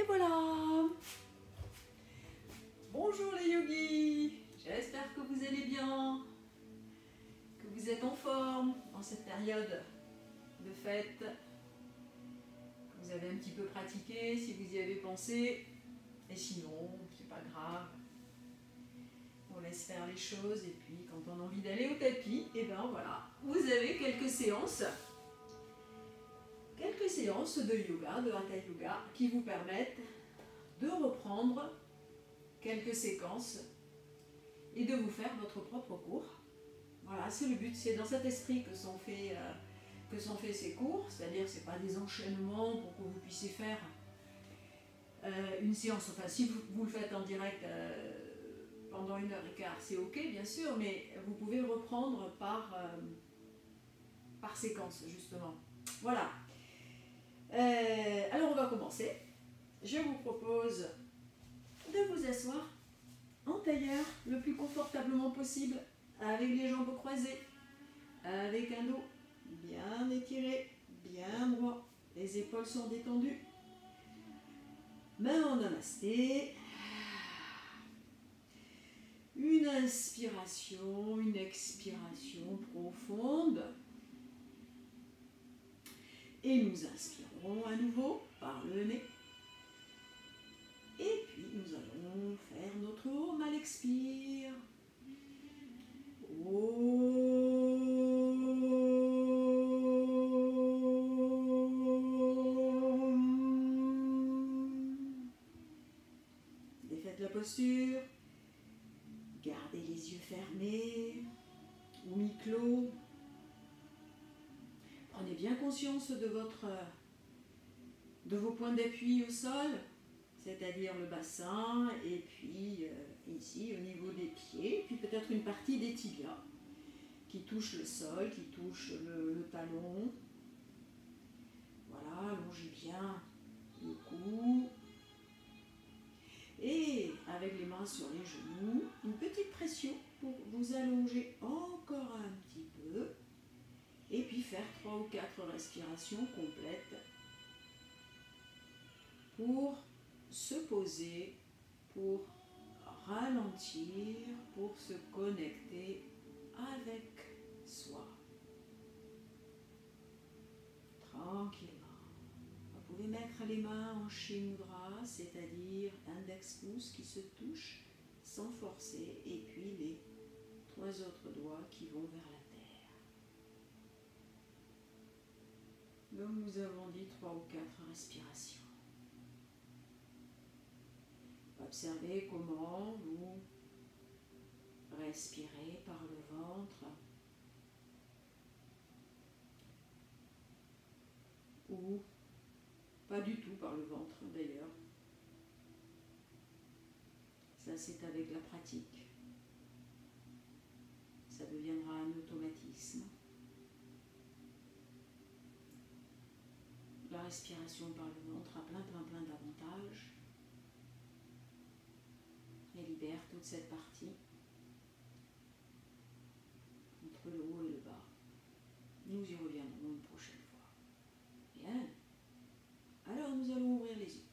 Et voilà. Bonjour les yogis. J'espère que vous allez bien, que vous êtes en forme en cette période de fête, que vous avez un petit peu pratiqué si vous y avez pensé, et sinon, c'est pas grave. On laisse faire les choses et puis quand on a envie d'aller au tapis, et ben voilà, vous avez quelques séances de yoga, de hatha yoga qui vous permettent de reprendre quelques séquences et de vous faire votre propre cours. Voilà, c'est le but, c'est dans cet esprit que sont faits ces cours, c'est-à-dire que ce n'est pas des enchaînements pour que vous puissiez faire une séance, enfin si vous le faites en direct pendant 1h15, c'est ok bien sûr, mais vous pouvez reprendre par séquence justement. Voilà. Alors on va commencer. Je vous propose de vous asseoir en tailleur le plus confortablement possible, avec les jambes croisées, avec un dos bien étiré, bien droit, les épaules sont détendues, main en namasté, une inspiration, une expiration profonde, et nous inspirons à nouveau par le nez. Et puis nous allons faire notre Om à l'expire. Défaites la posture. Gardez les yeux fermés ou mi-clos. Prenez bien conscience de vos points d'appui au sol, c'est-à-dire le bassin, et puis ici au niveau des pieds, puis peut-être une partie des tibias qui touche le sol, qui touche le talon. Voilà, allongez bien le cou. Et avec les mains sur les genoux, une petite pression pour vous allonger encore un petit peu. Et puis faire 3 ou 4 respirations complètes pour se poser, pour ralentir, pour se connecter avec soi. Tranquillement. Vous pouvez mettre les mains en Shimudra, c'est-à-dire index-pouce qui se touchent sans forcer, et puis les 3 autres doigts qui vont vers la terre. Donc nous avons dit 3 ou 4 respirations. Observez comment vous respirez par le ventre ou pas du tout par le ventre d'ailleurs. Ça c'est avec la pratique. Ça deviendra un automatisme. La respiration par le ventre a plein d'avantages. Elle libère toute cette partie entre le haut et le bas. Nous y reviendrons une prochaine fois. Bien. Alors nous allons ouvrir les yeux.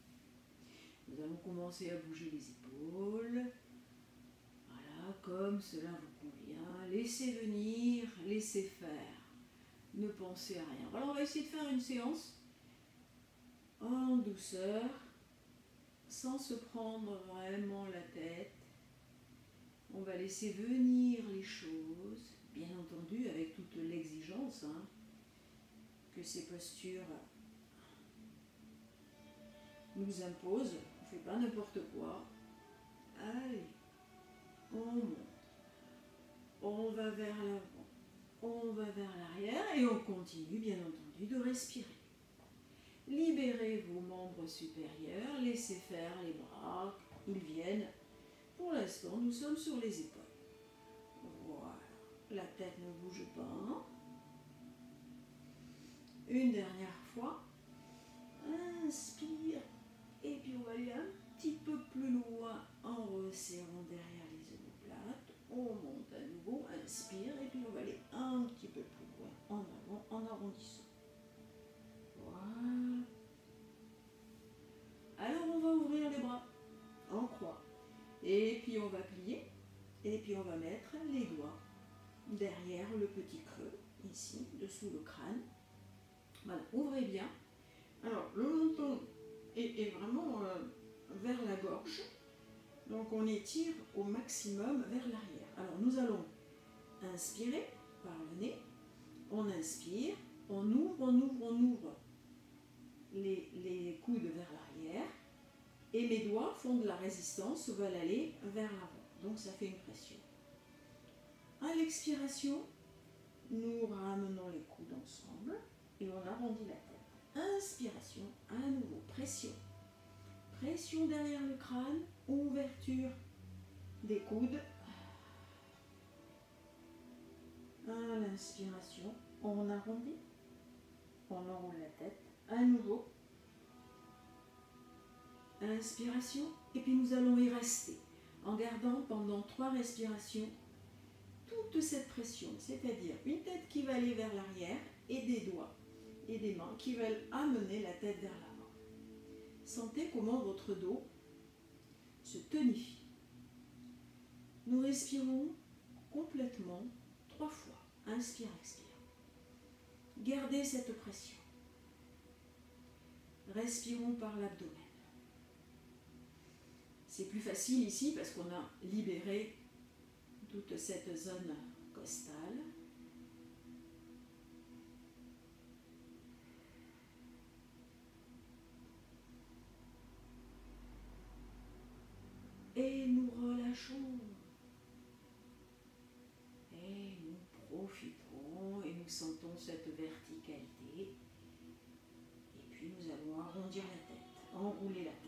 Nous allons commencer à bouger les épaules. Voilà, comme cela vous convient. Laissez venir, laissez faire. Ne pensez à rien. Alors on va essayer de faire une séance en douceur, sans se prendre vraiment la tête. On va laisser venir les choses, bien entendu avec toute l'exigence que ces postures nous imposent. On ne fait pas n'importe quoi. Allez, on monte, on va vers l'avant, on va vers l'arrière et on continue bien entendu de respirer. Libérez vos membres supérieurs, laissez faire les bras, ils viennent. Pour l'instant, nous sommes sur les épaules. Voilà, la tête ne bouge pas. Une dernière fois. Inspire. Et puis on va aller un petit peu plus loin en resserrant derrière les omoplates. On monte à nouveau, inspire. Et puis on va aller un petit peu plus loin en avant, en arrondissant. Voilà. Alors on va puis on va plier, et puis on va mettre les doigts derrière le petit creux, ici, dessous le crâne. Voilà, ouvrez bien. Alors, le menton est vraiment vers la gorge, donc on étire au maximum vers l'arrière. Alors, nous allons inspirer par le nez, on inspire, on ouvre les coudes vers l'arrière, et mes doigts font de la résistance, veulent aller vers l'avant. Donc ça fait une pression. À l'expiration, nous ramenons les coudes ensemble et on arrondit la tête. Inspiration, à nouveau, pression. Pression derrière le crâne, ouverture des coudes. À l'inspiration, on arrondit, on enroule la tête. À nouveau, inspiration, et puis nous allons y rester en gardant pendant 3 respirations toute cette pression, c'est-à-dire une tête qui va aller vers l'arrière et des doigts et des mains qui veulent amener la tête vers l'avant. Sentez comment votre dos se tonifie. Nous respirons complètement 3 fois. Inspire, expire. Gardez cette pression. Respirons par l'abdomen. C'est plus facile ici parce qu'on a libéré toute cette zone costale. Et nous relâchons. Et nous profitons et nous sentons cette verticalité. Et puis nous allons arrondir la tête, enrouler la tête.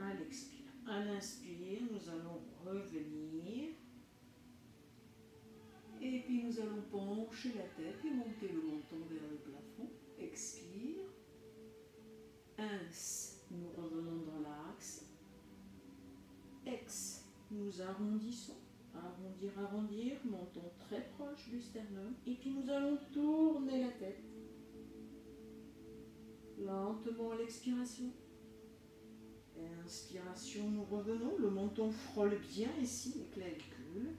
À l'expire. À l'inspire, nous allons revenir. Et puis nous allons pencher la tête et monter le menton vers le plafond. Expire. Ins, nous revenons dans l'axe. Ex, nous arrondissons. Arrondir, arrondir, menton très proche du sternum. Et puis nous allons tourner la tête. Lentement à l'expiration. Inspiration, nous revenons. Le menton frôle bien ici les clavicules.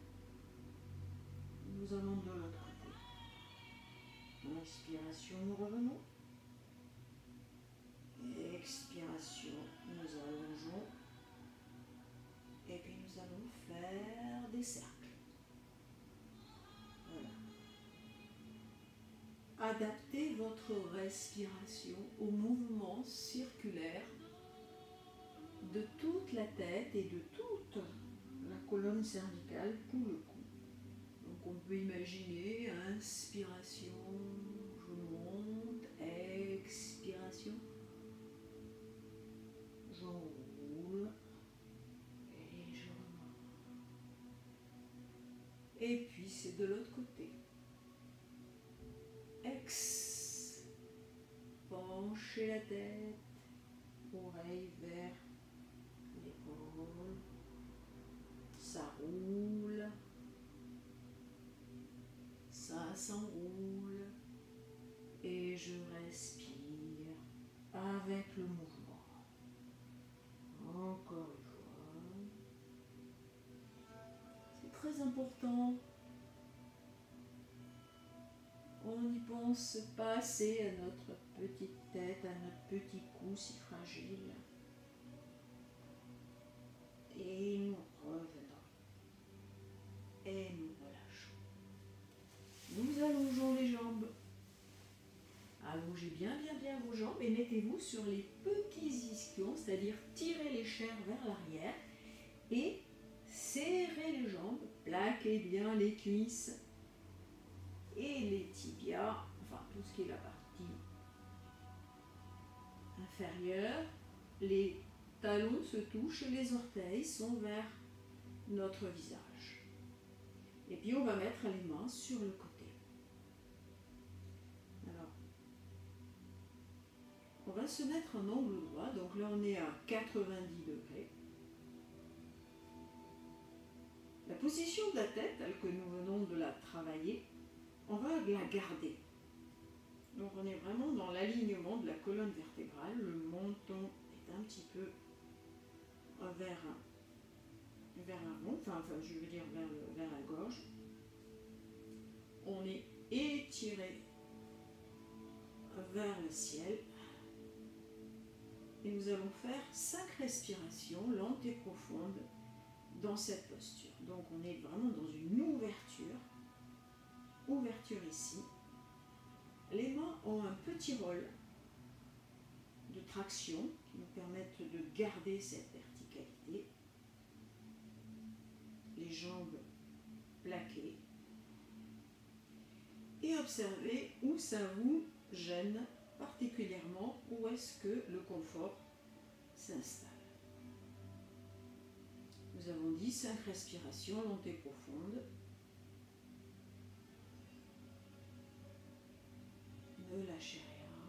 Nous allons de l'autre côté. Inspiration, nous revenons. Expiration, nous allongeons. Et puis nous allons faire des cercles. Voilà. Adaptez votre respiration au mouvement circulaire de toute la tête et de toute la colonne cervicale, tout le cou. Donc on peut imaginer inspiration, je monte, expiration, j'enroule et je remonte. Et puis c'est de l'autre côté. Ex, penchez la tête, oreille vers l'épaule, ça roule, ça s'enroule et je respire avec le mouvement. Encore une fois. C'est très important. On n'y pense pas assez à notre petite tête, à notre petit cou si fragile. Et nous revenons. Et nous relâchons. Nous allongeons les jambes. Allongez bien vos jambes et mettez-vous sur les petits ischions, c'est-à-dire tirez les chairs vers l'arrière et serrez les jambes, plaquez bien les cuisses et les tibias, enfin tout ce qui est la partie inférieure. Les talons se touchent et les orteils sont vers notre visage. Et puis on va mettre les mains sur le côté. Alors, on va se mettre en angle droit, donc là on est à 90 degrés. La position de la tête, telle que nous venons de la travailler, on va la garder. Donc on est vraiment dans l'alignement de la colonne vertébrale, le menton est un petit peu vers l'avant, enfin je veux dire vers la gorge. On est étiré vers le ciel. Et nous allons faire 5 respirations lentes et profondes dans cette posture. Donc on est vraiment dans une ouverture ici. Les mains ont un petit rôle de traction qui nous permettent de garder cette verticalité. Les jambes plaquées. Et observez où ça vous gêne particulièrement, où est-ce que le confort s'installe. Nous avons dit 5 respirations lentes et profondes. Ne lâchez rien.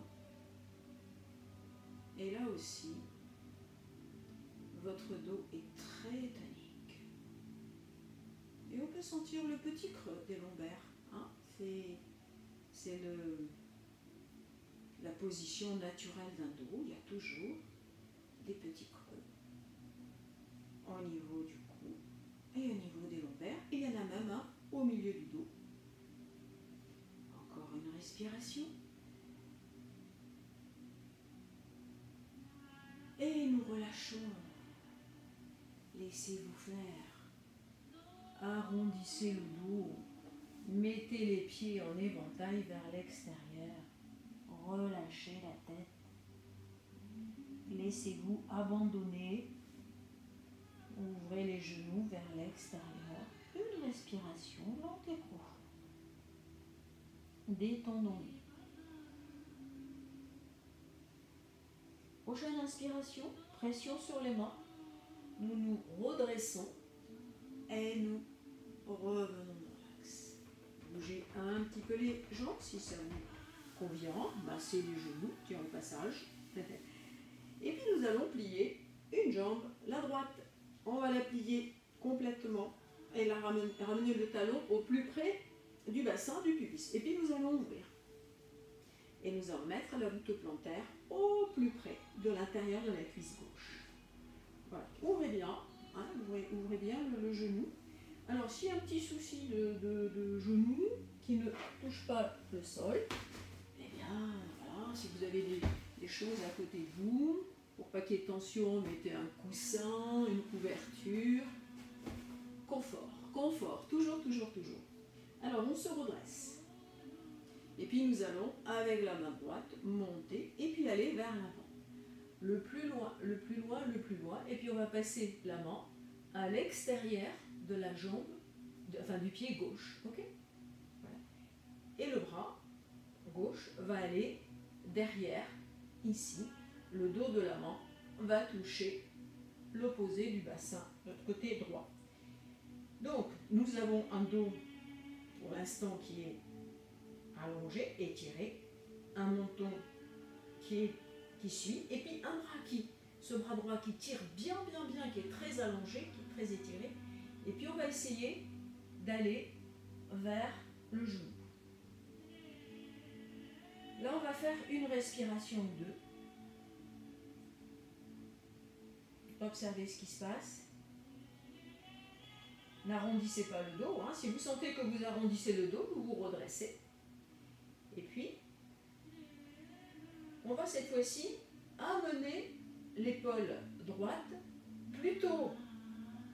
Et là aussi, votre dos est très tonique. Et on peut sentir le petit creux des lombaires. Hein, c'est la position naturelle d'un dos. Il y a toujours des petits creux au niveau du cou et au niveau des lombaires. Il y en a même un au milieu du dos. Encore une respiration. Et nous relâchons. Laissez-vous faire. Arrondissez le dos. Mettez les pieds en éventail vers l'extérieur. Relâchez la tête. Laissez-vous abandonner. Ouvrez les genoux vers l'extérieur. Une respiration lente et profonde. Détendons-les. Prochaine inspiration, pression sur les mains. Nous nous redressons et nous revenons dans l'axe. Bougez un petit peu les jambes si ça vous convient. Massez les genoux, tiens au passage. Et puis nous allons plier une jambe, la droite. On va la plier complètement et la ramener le talon au plus près du bassin du pubis. Et puis nous allons ouvrir. Et nous allons mettre la voûte plantaire au plus près de l'intérieur de la cuisse gauche. Voilà. Ouvrez bien, hein, ouvrez bien le genou. Alors s'il y a un petit souci de genou qui ne touche pas le sol, eh bien voilà, si vous avez des choses à côté de vous, pour pas qu'il y ait tension, mettez un coussin, une couverture. Confort, toujours. Alors on se redresse. Et puis nous allons, avec la main droite, monter et puis aller vers l'avant. Le plus loin. Et puis on va passer la main à l'extérieur de la jambe, du pied gauche. Ok ? Voilà. Et le bras gauche va aller derrière, ici. Le dos de la main va toucher l'opposé du bassin, notre côté droit. Donc, nous avons un dos, pour l'instant, qui est allongé, étiré, un menton qui suit, et puis un bras ce bras droit qui tire bien, qui est très allongé, qui est très étiré, et puis on va essayer d'aller vers le genou. Là, on va faire une respiration ou deux. Observez ce qui se passe. N'arrondissez pas le dos. Hein. Si vous sentez que vous arrondissez le dos, vous vous redressez. Et puis, on va cette fois-ci amener l'épaule droite plutôt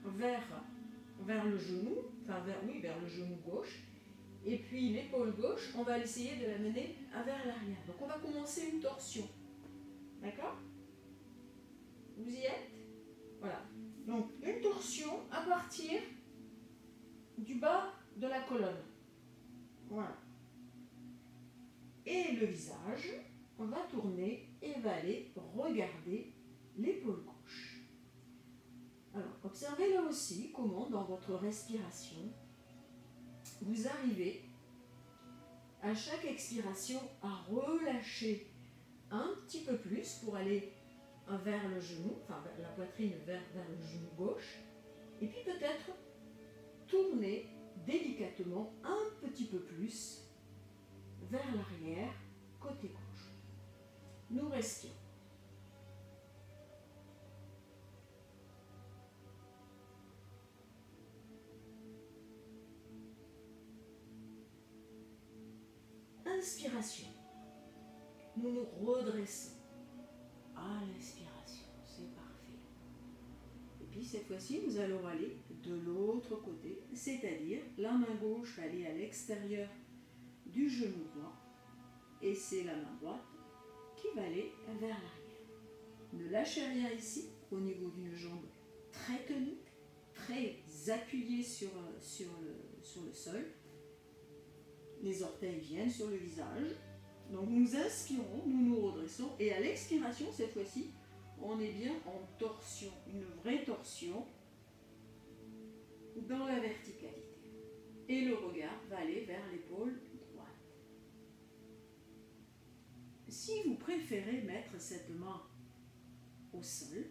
vers le genou, vers le genou gauche. Et puis l'épaule gauche, on va essayer de la mener vers l'arrière. Donc on va commencer une torsion. D'accord ? Vous y êtes ? Voilà. Donc une torsion à partir du bas de la colonne. Voilà. Et le visage, on va tourner et va aller regarder l'épaule gauche. Alors, observez là aussi comment, dans votre respiration, vous arrivez à chaque expiration à relâcher un petit peu plus pour aller vers le genou, la poitrine vers le genou gauche, et puis peut-être tourner délicatement un petit peu plus vers l'arrière, côté gauche. Nous respirons. inspiration, nous nous redressons. À l'inspiration, c'est parfait. Et puis cette fois-ci, nous allons aller de l'autre côté, c'est-à-dire la main gauche va aller à l'extérieur du genou droit et c'est la main droite qui va aller vers l'arrière. Ne lâchez rien ici au niveau d'une jambe très tenue, très appuyée sur le sol. Les orteils viennent sur le visage. Donc nous inspirons, nous nous redressons et à l'expiration, cette fois-ci, on est bien en torsion, une vraie torsion dans la verticalité. Et le regard va aller vers l'épaule droite. Si vous préférez mettre cette main au sol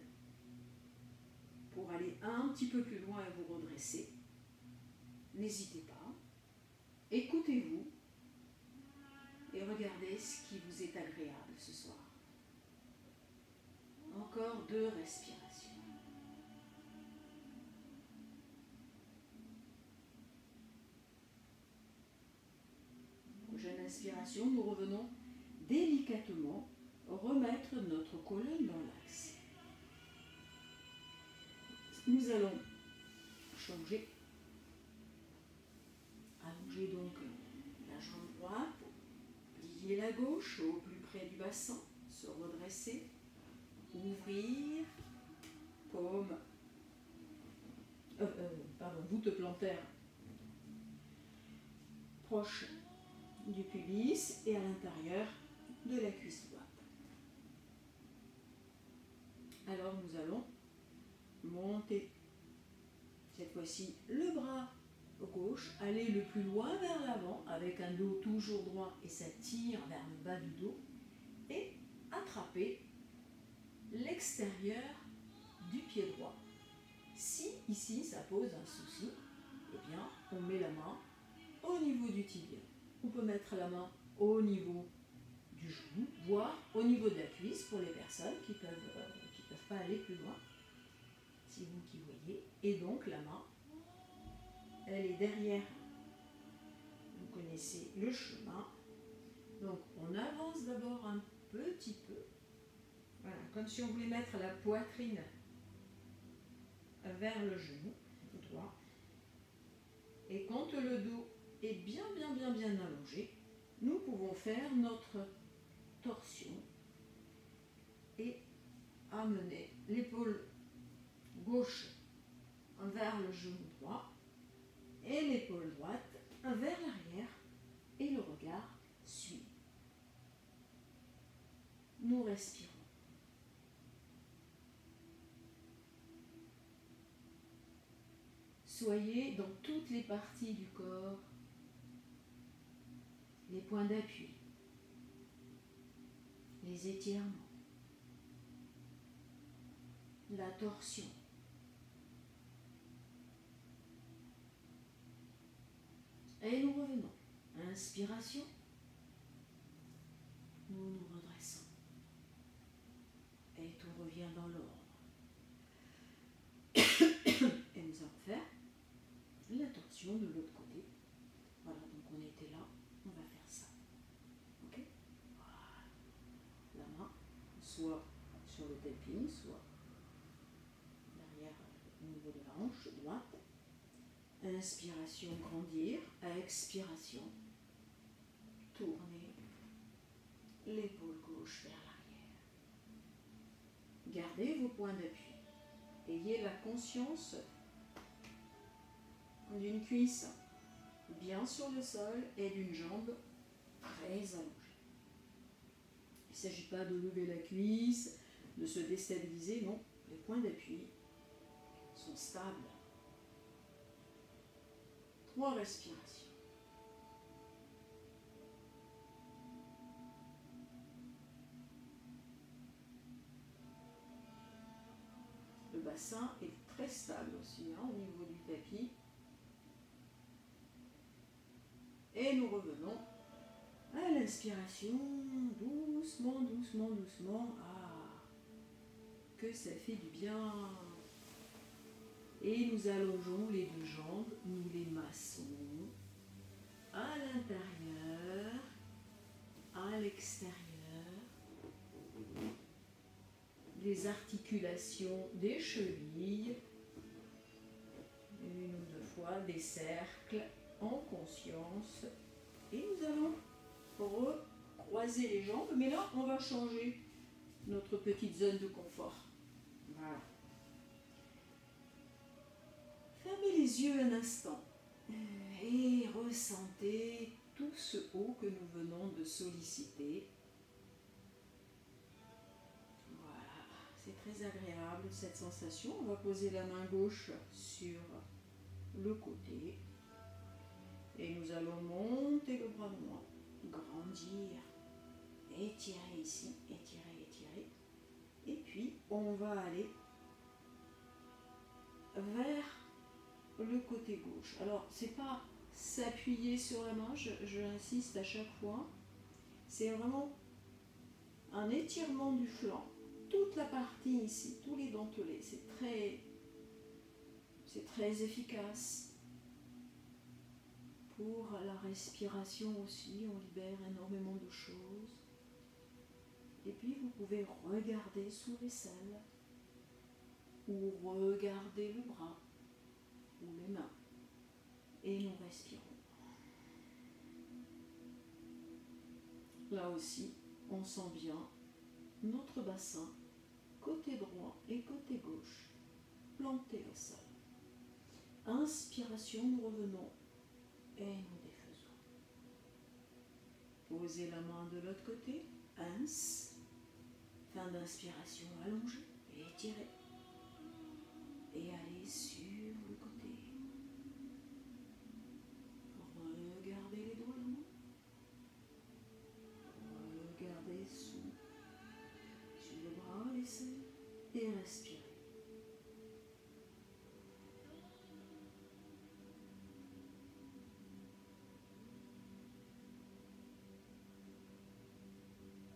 pour aller un petit peu plus loin et vous redresser, n'hésitez pas. Écoutez-vous et regardez ce qui vous est agréable ce soir. Encore 2 respirations. Prochaine inspiration, nous revenons délicatement remettre notre colonne dans l'axe. Nous allons changer. Allonger donc la jambe droite, plier la gauche au plus près du bassin, se redresser, ouvrir, paume, voûte plantaire proche du pubis et à l'intérieur de la cuisse droite. Alors nous allons monter cette fois-ci le bras gauche, aller le plus loin vers l'avant avec un dos toujours droit et ça tire vers le bas du dos et attraper l'extérieur du pied droit. Si ici ça pose un souci, eh bien on met la main au niveau du tibia. On peut mettre la main au niveau du genou, voire au niveau de la cuisse pour les personnes qui peuvent pas aller plus loin. C'est vous qui voyez. Et donc la main, elle est derrière. Vous connaissez le chemin. Donc on avance d'abord un petit peu. Voilà, comme si on voulait mettre la poitrine vers le genou droit. Et quand le dos est bien allongé, nous pouvons faire notre torsion et amener l'épaule gauche vers le genou droit et l'épaule droite vers l'arrière et le regard suit. Nous respirons. Soyez dans toutes les parties du corps, les points d'appui, les étirements, la torsion. Et nous revenons. Inspiration. Nous nous redressons. Et tout revient dans l'ordre. Et nous allons faire la torsion de l'autre côté. Voilà, donc on était là. On va faire ça. Ok? Voilà. La main, soit sur le tapping, soit derrière au niveau de la hanche droite. Inspiration, grandir. Expiration, tourner l'épaule gauche vers l'arrière. Gardez vos points d'appui. Ayez la conscience d'une cuisse bien sur le sol et d'une jambe très allongée. Il ne s'agit pas de lever la cuisse, de se déstabiliser, non. Les points d'appui sont stables. 3 respirations. Le bassin est très stable aussi au niveau du tapis. Et nous revenons à l'inspiration, doucement. Ah, que ça fait du bien. Et nous allongeons les 2 jambes, nous les massons à l'intérieur à l'extérieur, les articulations des chevilles, une ou deux fois des cercles en conscience, et nous allons recroiser les jambes, mais là on va changer notre petite zone de confort. Voilà. Fermez les yeux un instant et ressentez tout ce haut que nous venons de solliciter. Voilà, c'est très agréable cette sensation. On va poser la main gauche sur le côté et nous allons monter le bras droit, grandir, étirer ici, étirer, étirer. Et puis on va aller vers le côté gauche. Alors c'est pas s'appuyer sur la main, j'insiste à chaque fois, c'est vraiment un étirement du flanc, toute la partie ici, tous les dentelés, c'est très efficace. Pour la respiration aussi, on libère énormément de choses. Et puis vous pouvez regarder sous l'aisselle ou regarder le bras ou les mains et nous respirons. Là aussi, on sent bien notre bassin, côté droit et côté gauche, planté au sol. Inspiration, nous revenons et nous défaisons. Posez la main de l'autre côté, ins. Fin d'inspiration, allongez et étirez. Et allez sur le côté. Regardez les doigts là. Regardez sur le bras, laissez et respirez.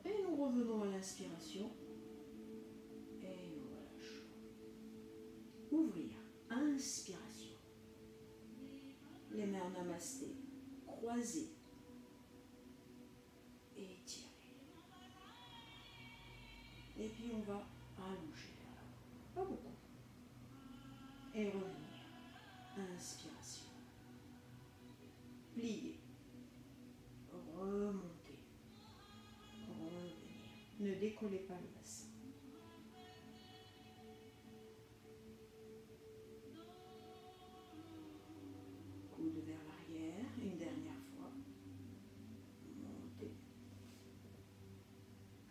Et nous revenons à l'inspiration. Et nous relâchons. Ouvrir. Inspiration. Les mains en namasté. Croisez. Et étirez. Et puis on va allonger. Pas beaucoup. Et revenir. Inspiration. Plier. Remonter. Revenir. Ne décollez pas le bassin. Coude vers l'arrière. Une dernière fois. Montez.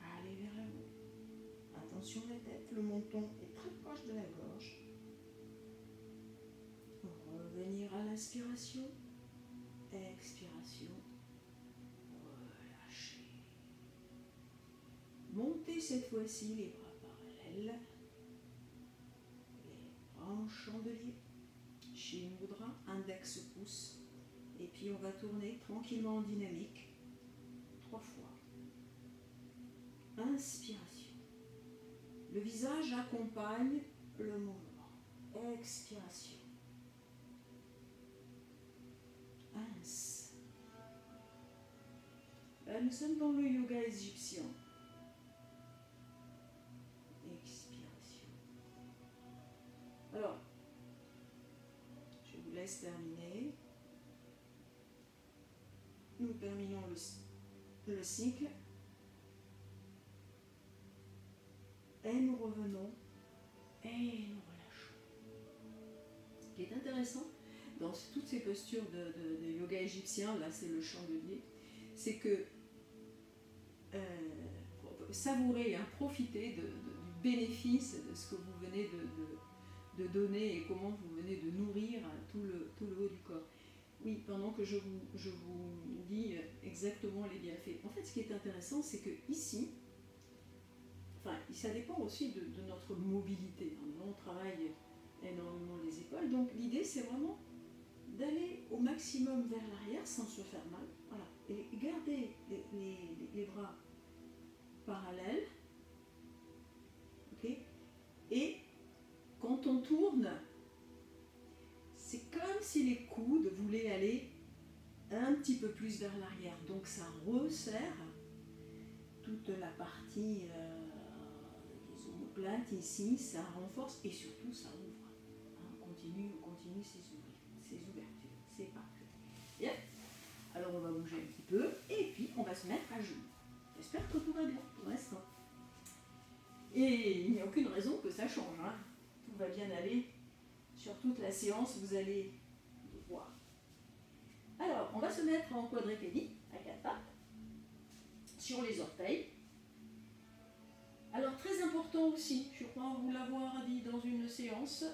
Allez vers le haut. Attention la tête. Le menton est très proche de la gorge. Revenir à l'inspiration. Expiration. Relâchez. Montez cette fois-ci les bras parallèles. Les bras en chandelier. Shin Mudra, index pouce. Et puis on va tourner tranquillement en dynamique. 3 fois. Inspiration. Le visage accompagne le mouvement. Expiration. Ins. Là, nous sommes dans le yoga égyptien. Expiration. Alors, je vous laisse terminer. Nous terminons le cycle. Et nous revenons. Et nous relâchons. Ce qui est intéressant dans toutes ces postures de yoga égyptien, là c'est le chandelier, c'est que savourer, profiter du bénéfice de ce que vous venez de donner et comment vous venez de nourrir tout le haut du corps. Oui, pendant que je vous dis exactement les bienfaits. En fait, ce qui est intéressant, c'est que ici, ça dépend aussi de notre mobilité. On travaille énormément les épaules, donc l'idée c'est vraiment d'aller au maximum vers l'arrière sans se faire mal. Voilà. Et garder les bras parallèles. Okay. Et quand on tourne, c'est comme si les coudes voulaient aller un petit peu plus vers l'arrière. Donc ça resserre toute la partie des omoplates ici, ça renforce et surtout ça ouvre. Hein, on continue ces ouvertures. C'est parfait. Bien. Alors on va bouger un petit peu et puis on va se mettre à genoux. J'espère que tout va bien pour l'instant. Et il n'y a aucune raison que ça change. Hein. Tout va bien aller. Sur toute la séance, vous allez le voir. Alors, on va se mettre en quadripédie, à quatre pattes, sur les orteils. Alors, très important aussi, je crois vous l'avoir dit dans une séance,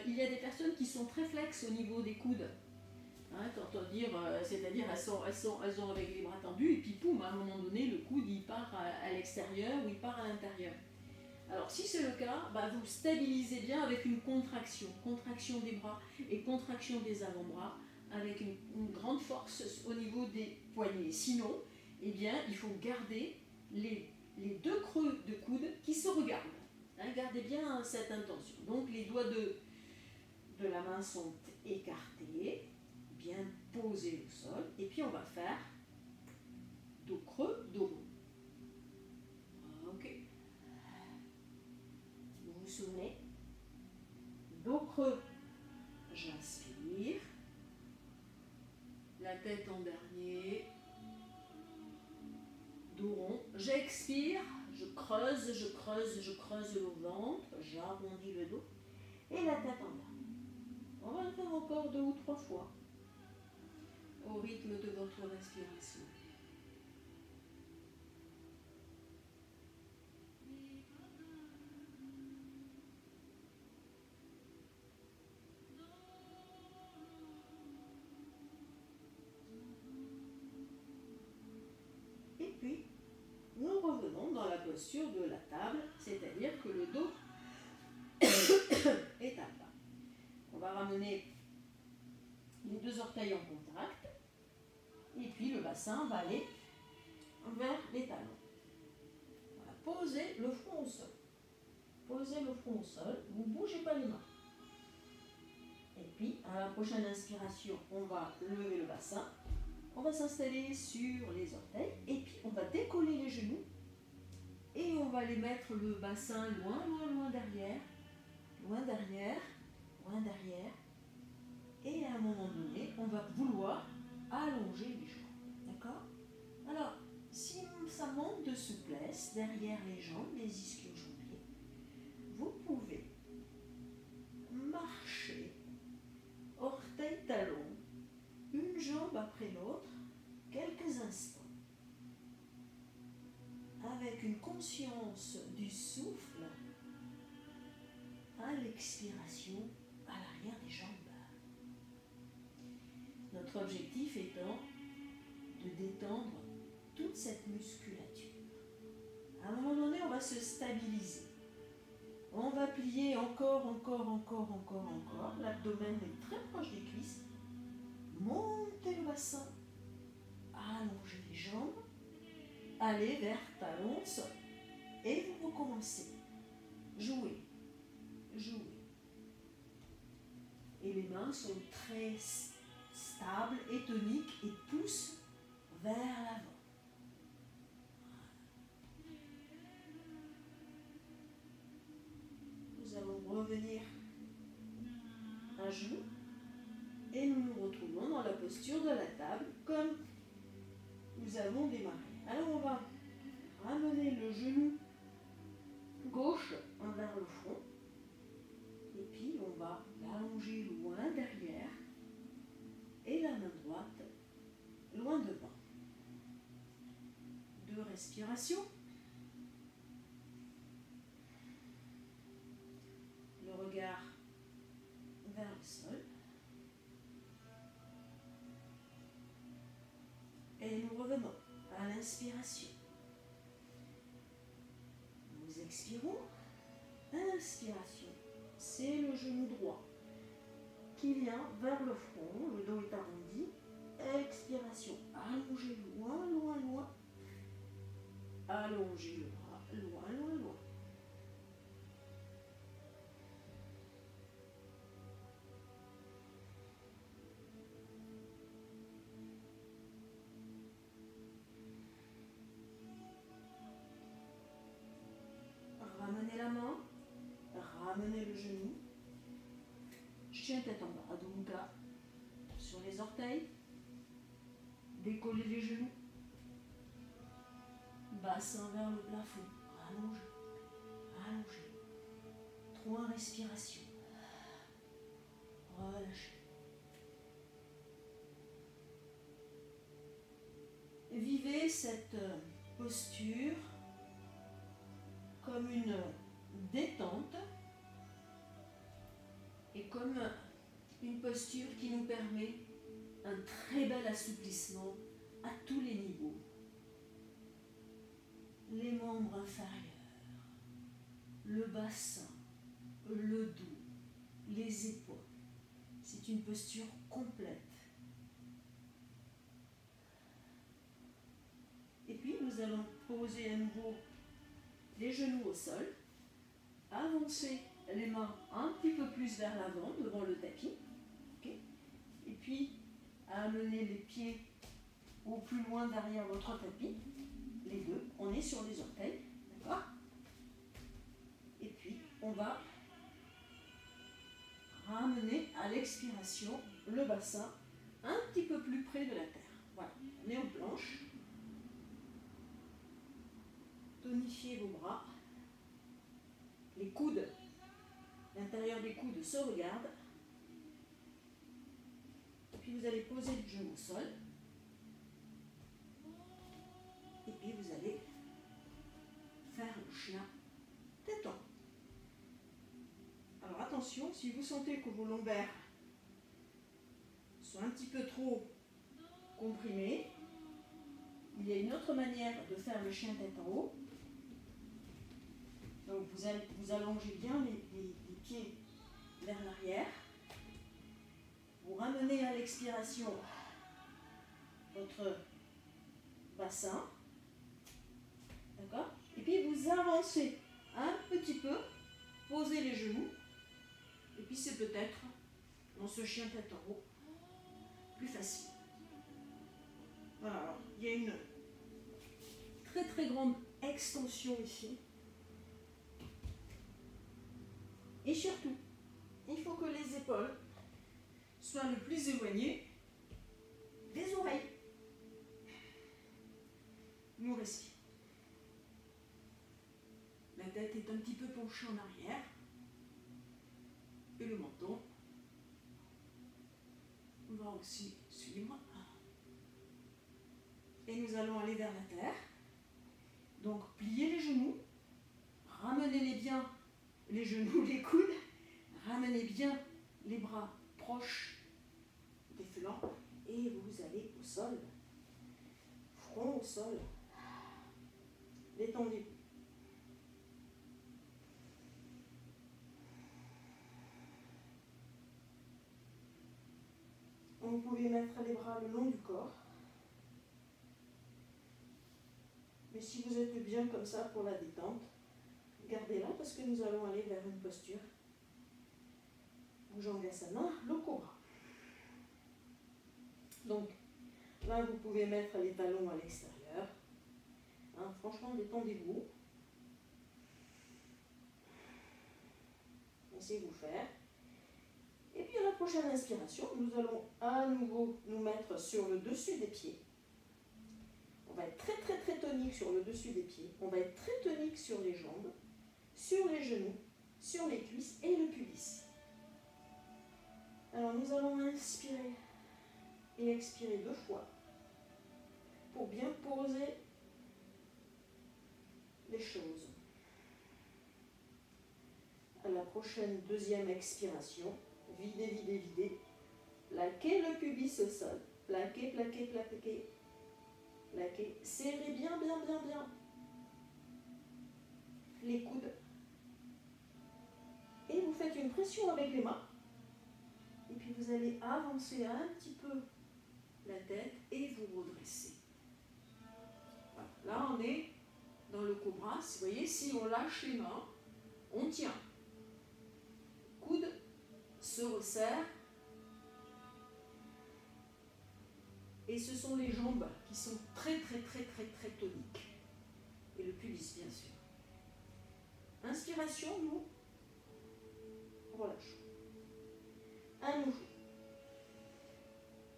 il y a des personnes qui sont très flexes au niveau des coudes. Hein, c'est-à-dire elles sont avec les bras tendus et puis poum, à un moment donné, le coude il part à l'extérieur ou il part à l'intérieur. Alors si c'est le cas, vous stabilisez bien avec une contraction des bras et contraction des avant-bras avec une grande force au niveau des poignets. Sinon, eh bien, il faut garder les deux creux de coude qui se regardent. Hein, gardez bien cette intention. Donc les doigts de la main sont écartés, bien posés au sol, et puis on va faire dos creux, dos rond. Ok. Vous vous souvenez? Dos creux, j'inspire. La tête en dernier. Dos rond, j'expire, je creuse le ventre, j'arrondis le dos et la tête en dernier. On va le faire encore 2 ou 3 fois au rythme de votre respiration. Et puis, nous revenons dans la posture de la table, c'est-à-dire que le dos est à plat. On va ramener les 2 orteils en contact, et puis le bassin va aller vers les talons. Voilà. Posez le front au sol. Posez le front au sol, vous ne bougez pas les mains. Et puis, à la prochaine inspiration, on va lever le bassin. On va s'installer sur les orteils et puis on va décoller les genoux et on va aller mettre le bassin loin derrière, loin derrière, loin derrière. Et à un moment donné, on va vouloir allonger les jambes. D'accord? Alors, si ça manque de souplesse derrière les jambes, les ischio-jambiers, vous pouvez marcher orteil-talon, une jambe après l'autre, quelques instants, avec une conscience du souffle à l'expiration à l'arrière des jambes. Notre objectif étant de détendre toute cette musculature. À un moment donné, on va se stabiliser. On va plier encore. L'abdomen est très proche des cuisses. Montez le bassin, allongez les jambes, allez vers talons, sol. Et vous recommencez. Jouez. Et les mains sont très stables et toniques et poussent vers l'avant. Nous allons revenir à genoux et nous nous retrouvons dans la posture de la table comme nous avons démarré. Alors on va ramener le genou gauche vers le front et puis on va l'allonger loin derrière et la main droite loin devant. 2 respirations. Le regard vers le sol. Et nous revenons à l'inspiration. Nous expirons. Inspiration. C'est le genou droit qui vient vers le front. Le dos est arrondi. Expiration. Allongez loin. Allongez le bras loin. ramener le genou. Je tiens tête en bas, Adho Mukha, sur les orteils. Décoller les genoux. Bassin vers le plafond. Allongez, allongez. 3 respirations. Relâchez. Vivez cette posture comme une détente et comme une posture qui nous permet un très bel assouplissement à tous les niveaux. Les membres inférieurs, le bassin, le dos, les épaules. C'est une posture complète. Et puis nous allons poser à nouveau les genoux au sol, avancer les mains un petit peu plus vers l'avant devant le tapis, okay. Et puis amener les pieds au plus loin derrière votre tapis, les deux, on est sur les orteils, d'accord? Et puis on va ramener à l'expiration le bassin un petit peu plus près de la terre. Voilà, on est en planche. Tonifiez vos bras, les coudes, l'intérieur des coudes se regarde. Puis vous allez poser le genou au sol. Et puis vous allez faire le chien tête en haut. Alors attention, si vous sentez que vos lombaires sont un petit peu trop comprimés, il y a une autre manière de faire le chien tête en haut. Donc vous allongez bien les pieds vers l'arrière. Vous ramenez à l'expiration votre bassin. D'accord? Et puis vous avancez un petit peu, posez les genoux. Et puis c'est peut-être, dans ce chien tête en haut, plus facile. Voilà, alors, il y a une très très grande extension ici. Et surtout, il faut que les épaules soient le plus éloignées des oreilles. Nous respirons. La tête est un petit peu penchée en arrière. Et le menton va aussi suivre. Et nous allons aller vers la terre. Donc pliez les genoux. Ramenez-les bien, les genoux, les coudes. Ramenez bien les bras proches des flancs. Et vous allez au sol. Front au sol. Détendez-vous. Vous pouvez mettre les bras le long du corps. Mais si vous êtes bien comme ça pour la détente, gardez-la parce que nous allons aller vers une posture Bhujangasana, le cobra. Donc, là, vous pouvez mettre les talons à l'extérieur. Hein, franchement, détendez-vous. Laissez-vous faire. Et puis, à la prochaine inspiration, nous allons à nouveau nous mettre sur le dessus des pieds. On va être très, très, très tonique sur le dessus des pieds. On va être très tonique sur les jambes, sur les genoux, sur les cuisses et le pubis. Alors, nous allons inspirer et expirer 2 fois pour bien poser les choses. À la prochaine deuxième expiration, videz, videz, videz. Plaquez le pubis au sol. Plaquez, plaquez, plaquez. Plaquez. Serrez bien, bien, bien, bien les coudes. Et vous faites une pression avec les mains. Et puis vous allez avancer un petit peu la tête et vous redresser. Voilà. Là, on est dans le cobra. Vous voyez, si on lâche les mains, on tient. Coude se resserre. Et ce sont les jambes qui sont très, très, très, très, très toniques. Et le pubis, bien sûr. Inspiration, nous relâchons. À nouveau.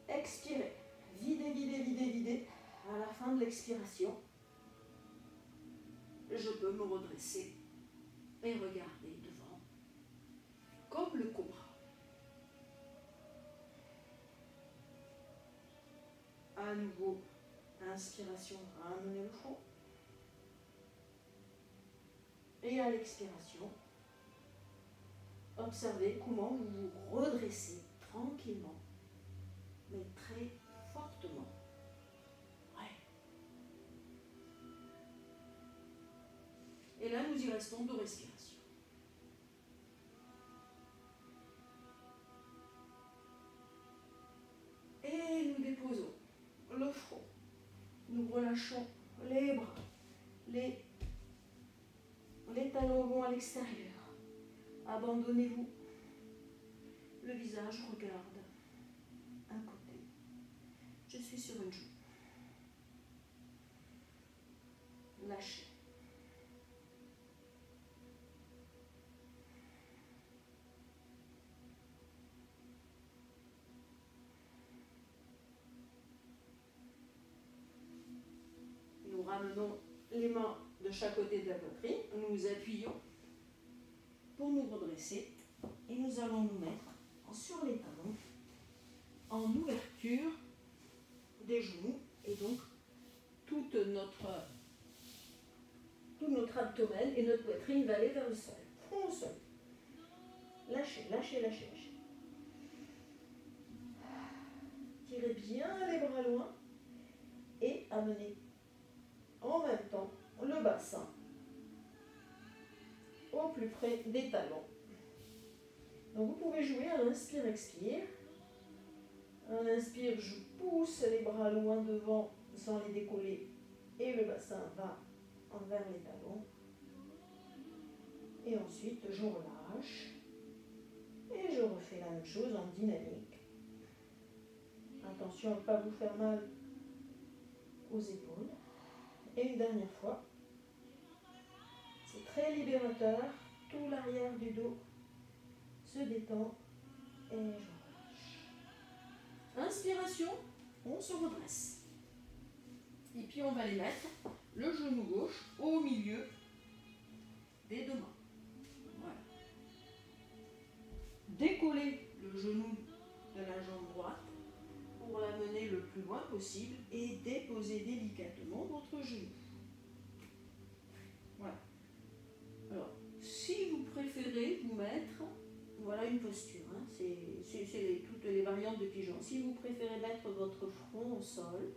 Expirez. Videz, videz, videz, videz. À la fin de l'expiration, je peux me redresser et regarder devant, comme le cobra. À nouveau, inspiration, ramenez le front. Et à l'expiration, observez comment vous vous redressez tranquillement, mais très fortement. Ouais. Et là, nous y restons 2 respirations. Et nous déposons le front. Nous relâchons les bras. Les talons vont à l'extérieur. Abandonnez-vous. Le visage regarde un côté. Je suis sur une joue. Lâchez. Nous ramenons les mains de chaque côté de la poitrine. Nous nous appuyons pour nous redresser. Et nous allons nous mettre sur les talons en ouverture des genoux. Et donc, tout notre abdomen et notre poitrine va aller vers le sol. Front au sol. Lâchez, lâchez, lâchez, lâchez. Tirez bien les bras loin et amenez en même temps le bassin au plus près des talons. Donc vous pouvez jouer à l'inspire-expire. À l'inspire, je pousse les bras loin devant sans les décoller et le bassin va envers les talons. Et ensuite, je relâche et je refais la même chose en dynamique. Attention à ne pas vous faire mal aux épaules. Et une dernière fois. C'est très libérateur. Tout l'arrière du dos se détend et je relâche. Inspiration, on se redresse. Et puis on va les mettre le genou gauche au milieu des 2 mains. Voilà. Décollez le genou de la jambe droite pour l'amener le plus loin possible et déposez délicatement votre genou. Voilà. Alors, si vous préférez vous mettre, voilà une posture, hein, c'est toutes les variantes de pigeon. Si vous préférez mettre votre front au sol,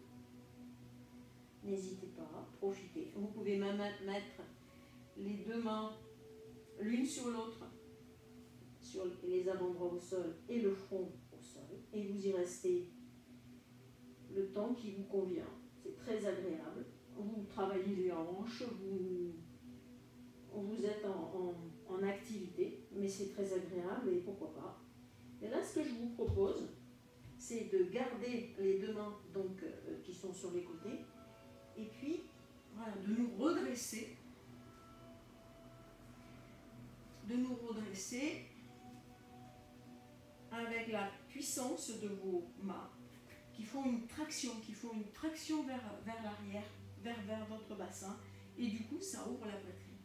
n'hésitez pas, profitez. Vous pouvez même mettre les 2 mains l'une sur l'autre, sur les avant-bras au sol et le front au sol, et vous y restez le temps qui vous convient. C'est très agréable. Vous travaillez les hanches, vous êtes en activité, mais c'est très agréable et pourquoi pas. Et là, ce que je vous propose, c'est de garder les 2 mains donc, qui sont sur les côtés, et puis voilà, de nous redresser avec la puissance de vos mains qui font une traction vers l'arrière, vers votre bassin, et du coup ça ouvre la poitrine.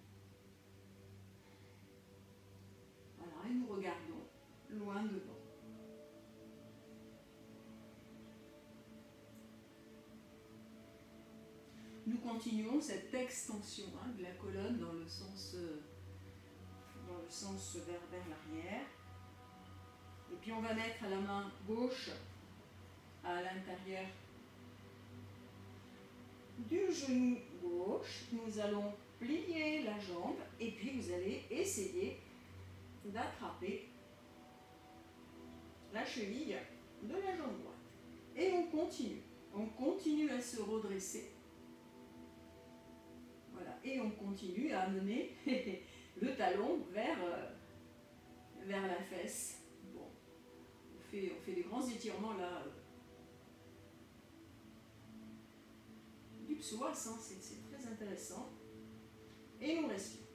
Voilà, et nous regardons loin devant. Nous continuons cette extension de la colonne dans le sens vers l'arrière. Et puis on va mettre la main gauche à l'intérieur du genou gauche. Nous allons plier la jambe et puis vous allez essayer d'attraper la cheville de la jambe droite. Et on continue à se redresser. Voilà, et on continue à amener le talon vers la fesse. Bon, on fait des grands étirements là. Du psoas, c'est très intéressant. Et nous respirons.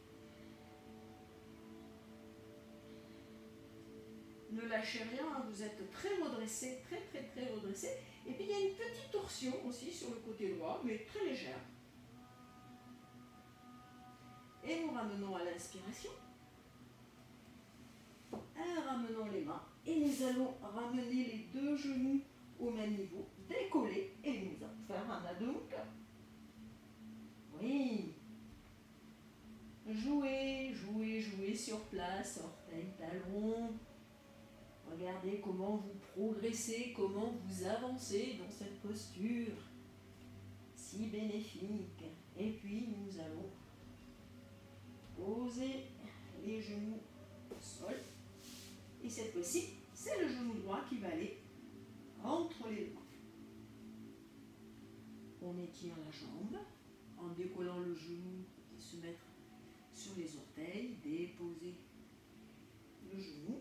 ne lâchez rien, hein, vous êtes très redressé, très très très redressé. Et puis il y a une petite torsion aussi sur le côté droit, mais très légère. Et nous ramenons à l'inspiration. Ramenons les mains et nous allons ramener les deux genoux au même niveau, décoller et nous allons faire un Adho-Mukha. Oui. Jouez, jouez, jouez sur place, orteils, talons. Regardez comment vous progressez, comment vous avancez dans cette posture si bénéfique. Et puis nous allons poser les genoux au sol. Et cette fois-ci, c'est le genou droit qui va aller entre les doigts. On étire la jambe en décollant le genou et se mettre sur les orteils, déposer le genou.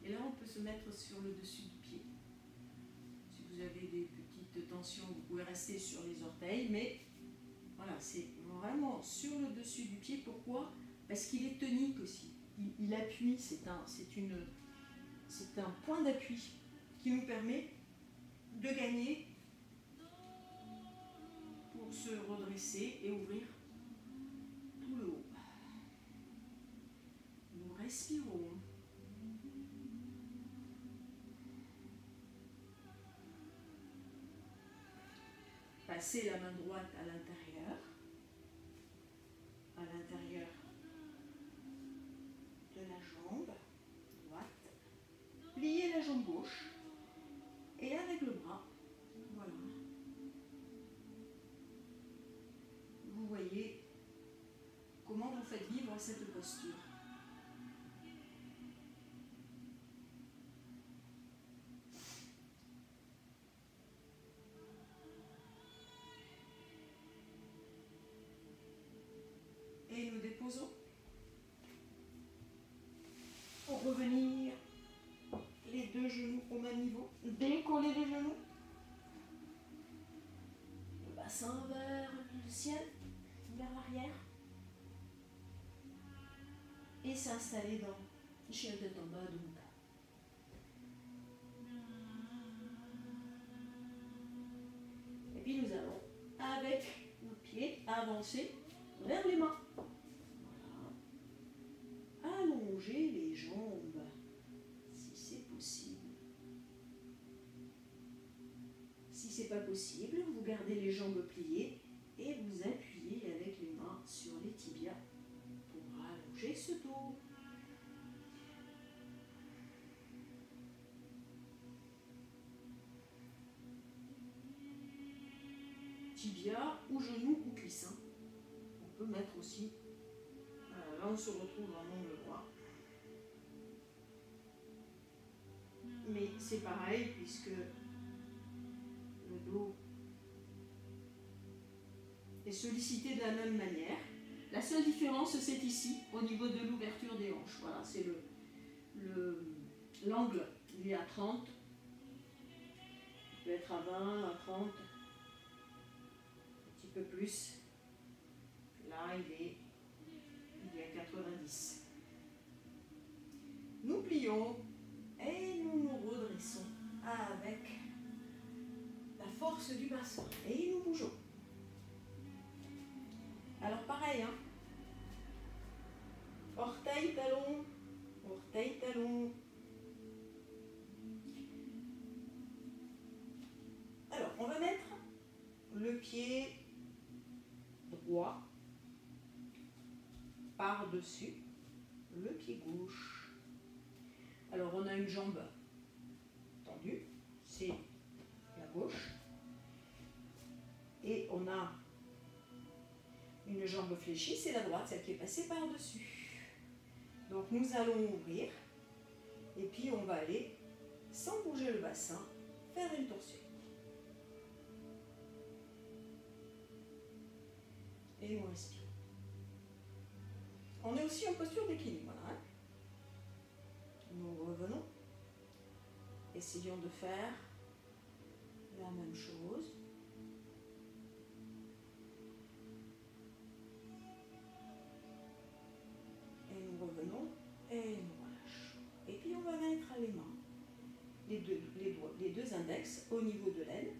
Et là, on peut se mettre sur le dessus du pied. Si vous avez des petites tensions, vous pouvez rester sur les orteils, mais voilà, c'est vraiment sur le dessus du pied. Pourquoi? Parce qu'il est tonique aussi. Il appuie, c'est un point d'appui qui nous permet de gagner pour se redresser et ouvrir tout le haut. Nous respirons. Passez la main droite à l'intérieur de la jambe droite. Pliez la jambe gauche et avec le bras, voilà. Vous voyez comment vous faites vivre cette posture. Et nous déposons. Pour revenir les deux genoux au même niveau. Décoller les genoux. Le bassin vers le ciel, vers l'arrière. Et s'installer dans chien de tête en bas, donc. Et puis nous allons, avec nos pieds, avancer vers les mains. Voilà. Allonger les jambes, si c'est possible. Si c'est pas possible, vous gardez les jambes pliées et vous appuyez avec les mains sur les tibias pour allonger ce dos. Tibia ou genou ou cuisse. On peut mettre aussi, là on se retrouve en angle droit. Mais c'est pareil puisque le dos est sollicité de la même manière. La seule différence c'est ici, au niveau de l'ouverture des hanches. Voilà, c'est l'angle, il est à 30. Il peut être à 20, à 30. Un peu plus. Là, il est à 90. Nous plions et nous nous redressons avec la force du bassin. Et nous bougeons. Alors pareil, hein. Orteil, talon, orteil, talon. Alors, on va mettre le pied droit par-dessus le pied gauche. Alors on a une jambe tendue, c'est la gauche, et on a une jambe fléchie, c'est la droite, celle qui est passée par-dessus. Donc nous allons ouvrir, et puis on va aller, sans bouger le bassin, faire une torsion. Et on respire. On est aussi en posture d'équilibre. Hein. Nous revenons. Essayons de faire la même chose. Et nous revenons et nous relâchons. les deux index au niveau de l'aine.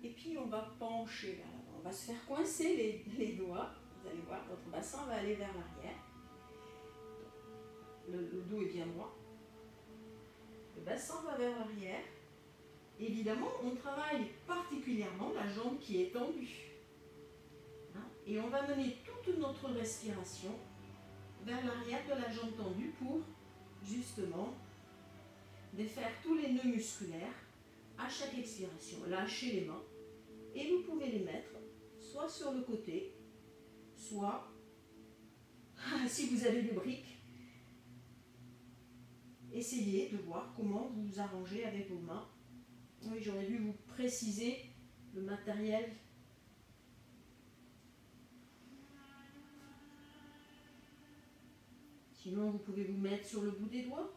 Et puis on va pencher vers l'avant. On va se faire coincer les doigts. Vous allez voir, votre bassin va aller vers l'arrière. Le dos est bien droit. Le bassin va vers l'arrière. Évidemment, on travaille particulièrement la jambe qui est tendue. Et on va mener toute notre respiration vers l'arrière de la jambe tendue pour justement défaire tous les nœuds musculaires à chaque expiration. Lâchez les mains et vous pouvez les mettre soit sur le côté, soit si vous avez des briques, essayez de voir comment vous vous arrangez avec vos mains. Oui, j'aurais dû vous préciser le matériel. Sinon, vous pouvez vous mettre sur le bout des doigts.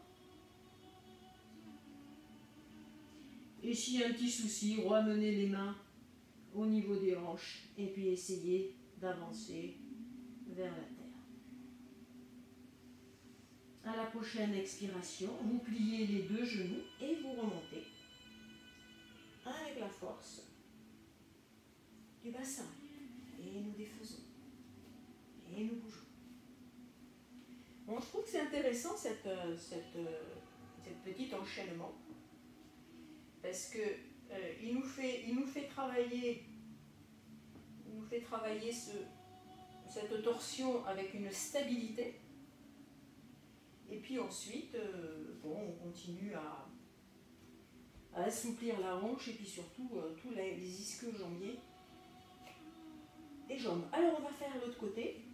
Et s'il y a un petit souci, ramenez les mains au niveau des hanches et puis essayez d'avancer vers la terre. À la prochaine expiration, vous pliez les deux genoux et vous remontez avec la force du bassin. Et nous défaisons. Et nous bougeons. Bon, je trouve que c'est intéressant cette petit enchaînement parce que il nous fait travailler cette torsion avec une stabilité. Et puis ensuite, on continue à assouplir la hanche et puis surtout tous les ischio-jambiers des jambes. Alors on va faire l'autre côté.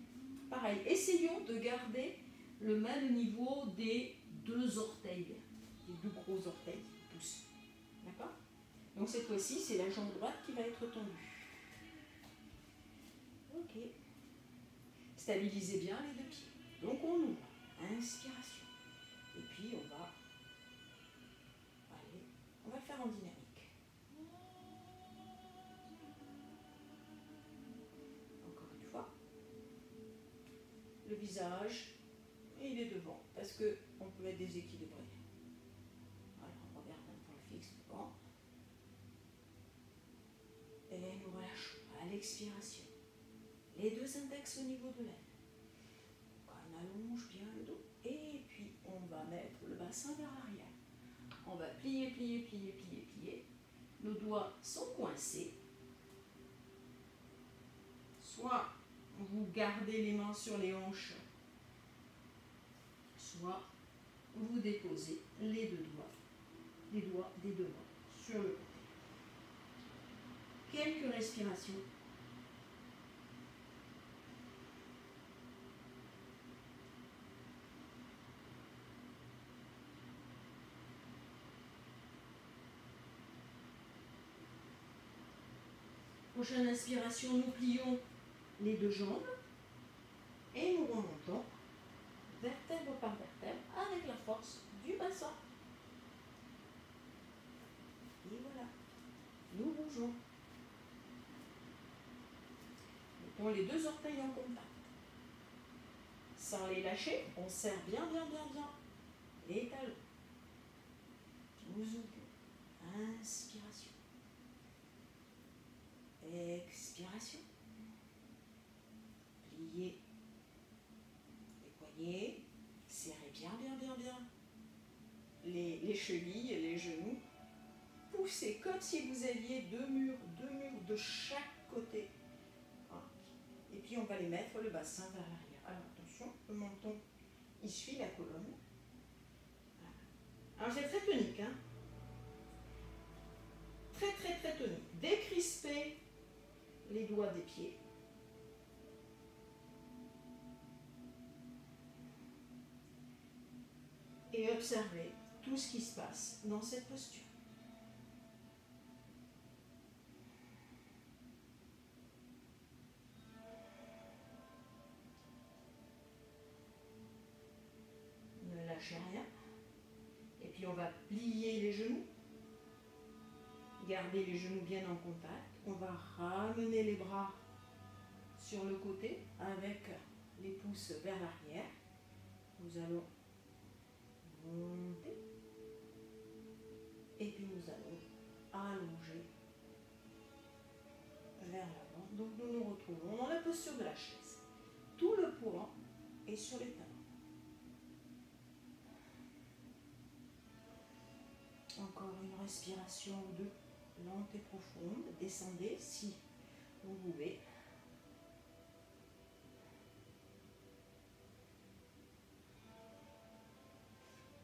Pareil, essayons de garder le même niveau des deux orteils, des deux gros orteils qui poussent. D'accord ? Donc cette fois-ci, c'est la jambe droite qui va être tendue. Ok. Stabilisez bien les deux pieds. Donc on ouvre. Inspiration. Et puis on va le faire en dynamique. Encore une fois. Le visage, et il est devant, parce qu'on peut être déséquilibré. Voilà, on regarde un point fixe devant. Et nous relâchons à l'expiration. Les deux index au niveau de l'aine. On allonge bien le dos. Et puis on va mettre le bassin vers l'arrière. On va plier, plier, plier, plier, plier. Nos doigts sont coincés. Soit vous gardez les mains sur les hanches, soit vous déposez les doigts des deux mains sur le côté. Quelques respirations. Prochaine inspiration, nous plions les deux jambes et nous remontons vertèbre par vertèbre avec la force du bassin. Et voilà, nous bougeons. Mettons les deux orteils en contact. Sans les lâcher, on serre bien les talons. Nous ouvrons. Inspiration. Expiration. Pliez les poignets. Serrez bien les chevilles et les genoux. Poussez comme si vous aviez deux murs de chaque côté. Et puis on va les mettre le bassin vers l'arrière. Alors attention, le menton il suit la colonne. Voilà. Alors c'est très tonique, hein. Très tonique. Décrispez les doigts des pieds. Et observez tout ce qui se passe dans cette posture. Ne lâchez rien. Et puis on va plier les genoux. Gardez les genoux bien en contact. On va ramener les bras sur le côté avec les pouces vers l'arrière. Nous allons monter. Et puis nous nous retrouvons dans la posture de la chaise. Tout le poids est sur les talons. Encore une respiration ou deux, lente et profonde. Descendez si vous pouvez.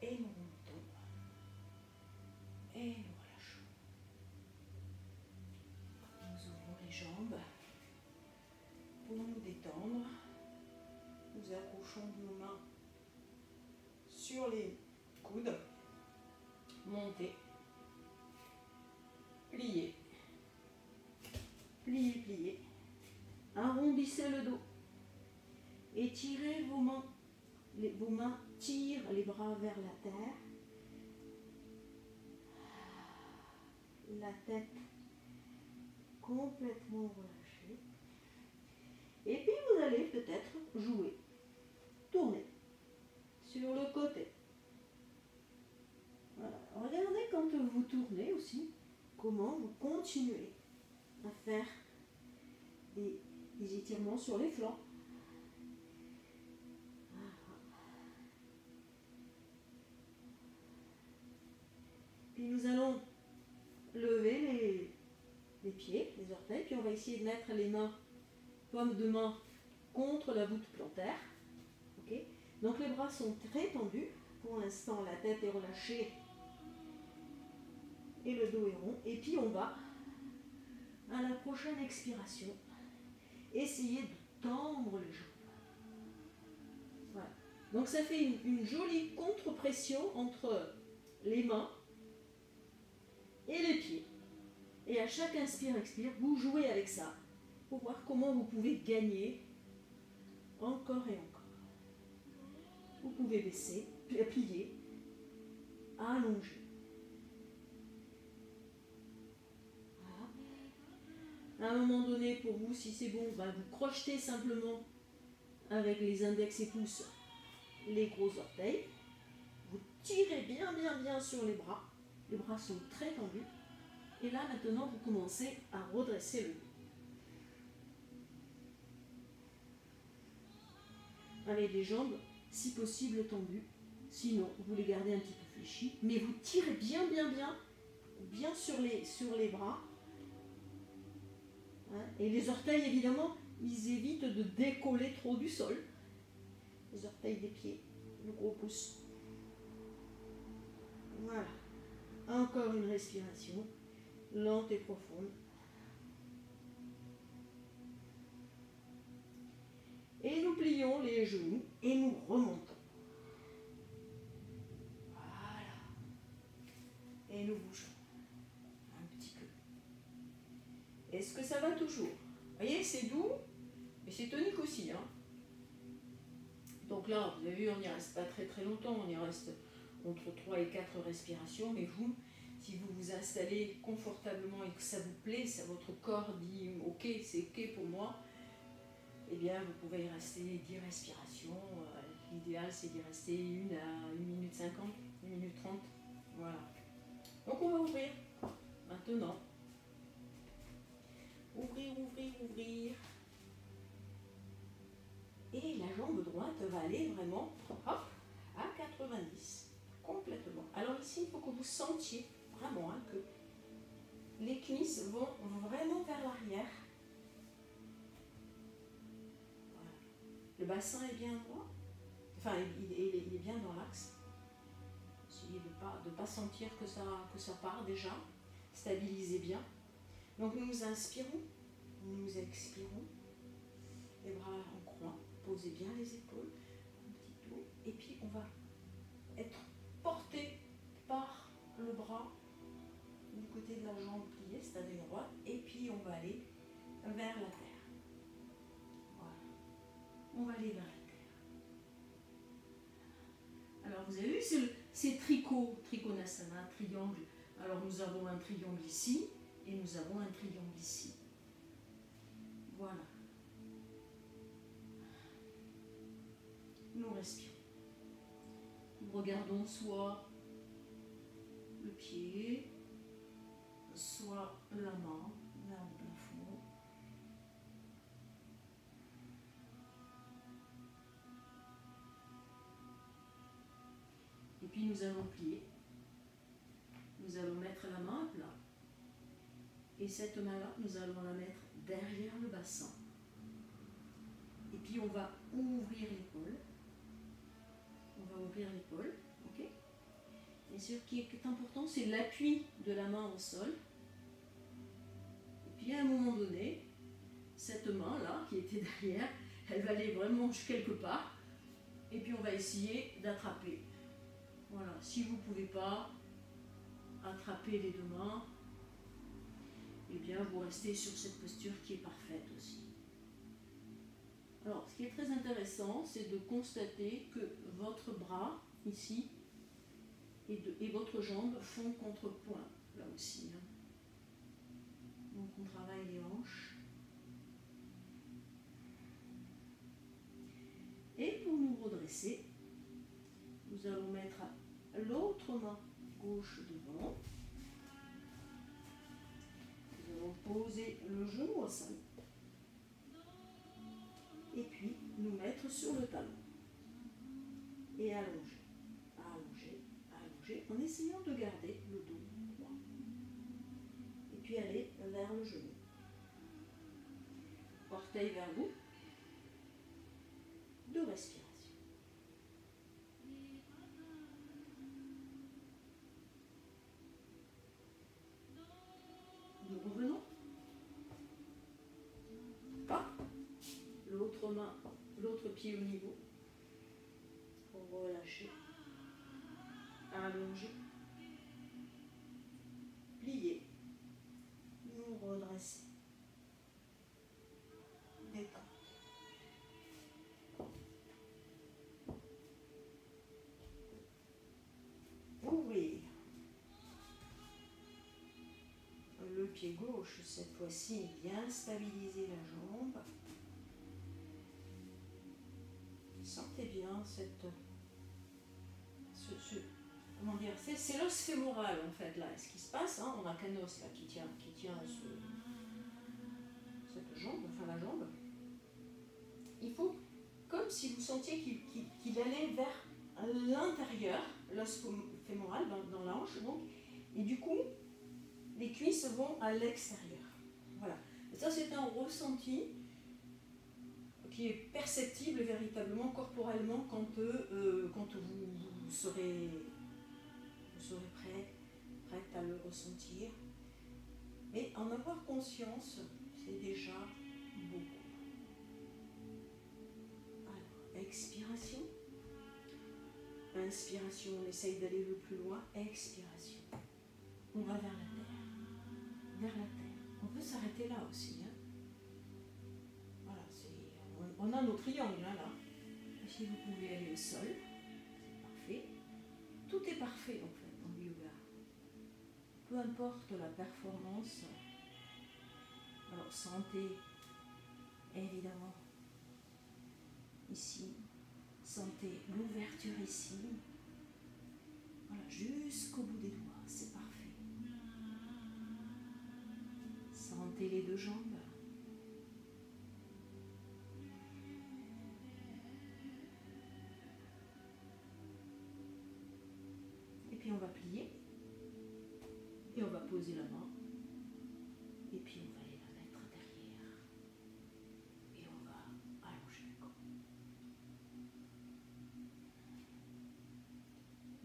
Et nous remontons. Et nous relâchons. Nous ouvrons les jambes pour nous détendre. Nous accrochons nos mains sur les coudes. Montez. Pliez. Pliez, pliez. Arrondissez le dos. Étirez vos mains. Vos mains tirent les bras vers la terre. La tête complètement relâchée. Et puis vous allez peut-être jouer. Tourner sur le côté. Voilà. Regardez quand vous tournez aussi, comment vous continuez à faire des étirements sur les flancs. Puis nous allons lever les pieds, les orteils, puis on va essayer de mettre les mains, paumes de main, contre la voûte plantaire. Okay. Donc les bras sont très tendus. Pour l'instant, la tête est relâchée et le dos est rond. Et puis on va, à la prochaine expiration, essayer de tendre les jambes. Voilà. Donc ça fait une jolie contre-pression entre les mains et les pieds. Et à chaque inspire-expire, vous jouez avec ça pour voir comment vous pouvez gagner encore et encore. Vous pouvez baisser, plier, allonger. Voilà. À un moment donné, pour vous, si c'est bon, ben vous crochetez simplement avec les index et pouces les gros orteils. Vous tirez bien, bien, bien sur les bras. Les bras sont très tendus. Et là, maintenant, vous commencez à redresser le dos. Avec les jambes, si possible, tendues. Sinon, vous les gardez un petit peu fléchies. Mais vous tirez bien, bien, bien, bien sur les bras. Hein, et les orteils, évidemment, ils évitent de décoller trop du sol. Les orteils des pieds, le gros pouce. Voilà. Encore une respiration lente et profonde. Et nous plions les genoux et nous remontons. Voilà. Et nous bougeons un petit peu. Est-ce que ça va toujours? Vous voyez, c'est doux, mais c'est tonique aussi. Hein. Donc là, vous avez vu, on n'y reste pas très très longtemps. On y reste entre 3 et 4 respirations. Mais vous, si vous vous installez confortablement et que ça vous plaît, ça, votre corps dit « Ok, c'est ok pour moi », eh bien, vous pouvez y rester 10 respirations. L'idéal, c'est d'y rester 1 à 1 minute 50, 1 minute 30. Voilà. Donc, on va ouvrir maintenant. Ouvrir, ouvrir, ouvrir. Et la jambe droite va aller vraiment hop, à 90, complètement. Alors ici, il faut que vous sentiez vraiment hein, que les cuisses vont vraiment vers l'arrière. Voilà. Le bassin est bien droit, enfin il est bien dans l'axe. Essayez de ne pas sentir que ça part déjà. Stabilisez bien. Donc nous inspirons, nous expirons, les bras en croix. Posez bien les épaules, un petit tour, et puis on va être porté par le bras du côté de la jambe pliée, c'est-à-dire droite, et puis on va aller vers la terre. Voilà. On va aller vers la terre. Alors vous avez vu, c'est Trikonasana, triangle. Alors nous avons un triangle ici, et nous avons un triangle ici. Voilà. Nous respirons. Nous regardons soit le pied, soit la main vers le plafond. puis nous allons plier. Nous allons mettre la main à plat. Et cette main-là, nous allons la mettre derrière le bassin. Et puis on va ouvrir l'épaule. On va ouvrir l'épaule, ok? Et ce qui est important, c'est l'appui de la main au sol. Et puis à un moment donné, cette main-là, qui était derrière, elle va aller vraiment quelque part. Et puis on va essayer d'attraper. Voilà, si vous ne pouvez pas attraper les deux mains, eh bien vous restez sur cette posture qui est parfaite aussi. Alors, ce qui est très intéressant, c'est de constater que votre bras, ici, et votre jambe font contrepoint, là aussi. Hein. Donc on travaille les hanches. Et pour nous redresser, nous allons mettre l'autre main gauche devant. Nous allons poser le genou au sol. Et puis nous mettre sur le talon. Et allonger, allonger, allonger, en essayant de garder le dos droit. Et puis aller vers le genou. Orteil vers vous. De respiration. Nous revenons. Pas. L'autre main, l'autre pied au niveau. Relâcher. Allonger. Plier. Nous redresser. Détendre. Ouvrir. Le pied gauche, cette fois-ci, bien stabiliser la jambe. Sentez bien comment dire, c'est l'os fémoral en fait là. Ce qui se passe, hein, on a qu'un os là qui tient cette jambe, enfin la jambe. Il faut, comme si vous sentiez qu'il allait vers l'intérieur, l'os fémoral dans la hanche, donc, et du coup, les cuisses vont à l'extérieur. Voilà. Et ça, c'est un ressenti qui est perceptible véritablement corporellement quand vous serez prête à le ressentir. Et en avoir conscience, c'est déjà beaucoup. Alors, expiration. Inspiration, on essaye d'aller le plus loin. Expiration. On va vers la terre. Vers la terre. On peut s'arrêter là aussi. Hein. Voilà, on a nos triangles hein, là. Et si vous pouvez aller au sol, c'est parfait. Tout est parfait en fait en yoga. Peu importe la performance. Alors sentez évidemment ici, sentez l'ouverture ici. Voilà, jusqu'au bout des doigts, c'est parfait. Sentez les deux jambes. Et puis on va plier. Et on va poser la main. Et puis on va aller la mettre derrière. Et on va allonger le corps.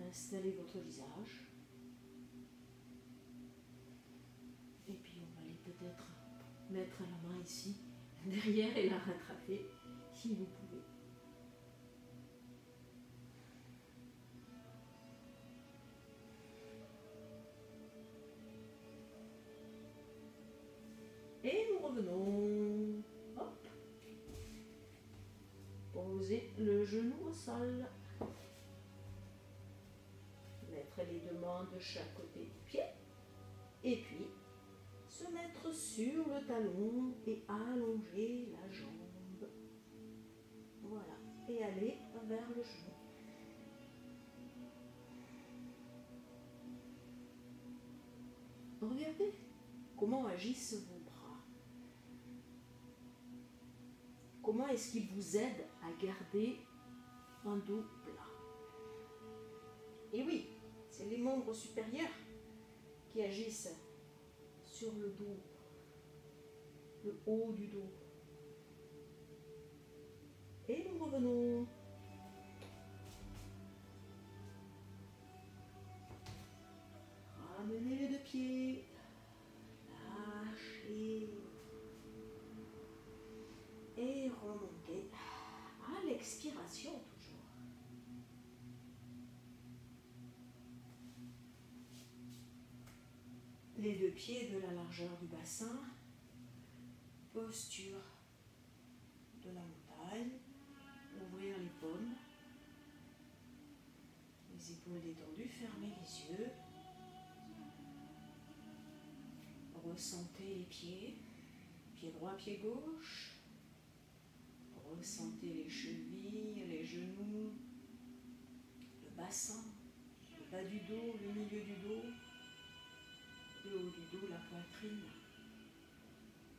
Installez votre visage. Et puis on va aller peut-être mettre la main ici, derrière et la rattraper, si vous pouvez. Et nous revenons. Hop. Posez le genou au sol. Mettre les deux mains de chaque côté du pied. Et puis, se mettre sur le talon et allonger la jambe. Voilà. Et aller vers le genou. Regardez comment agissent vos bras. Comment est-ce qu'ils vous aident à garder un dos plat? Et oui, c'est les membres supérieurs qui agissent sur le dos, le haut du dos. Et nous revenons. Ramenez les deux pieds. Lâchez. Et remontez à l'expiration toujours. Les deux pieds de la largeur du bassin. Posture de la montagne. Ouvrir les paumes. Les épaules détendues, fermez les yeux. Ressentez les pieds. Pied droit, pied gauche. Ressentez les chevilles, les genoux, le bassin, le bas du dos, le milieu du dos, le haut du dos, la poitrine,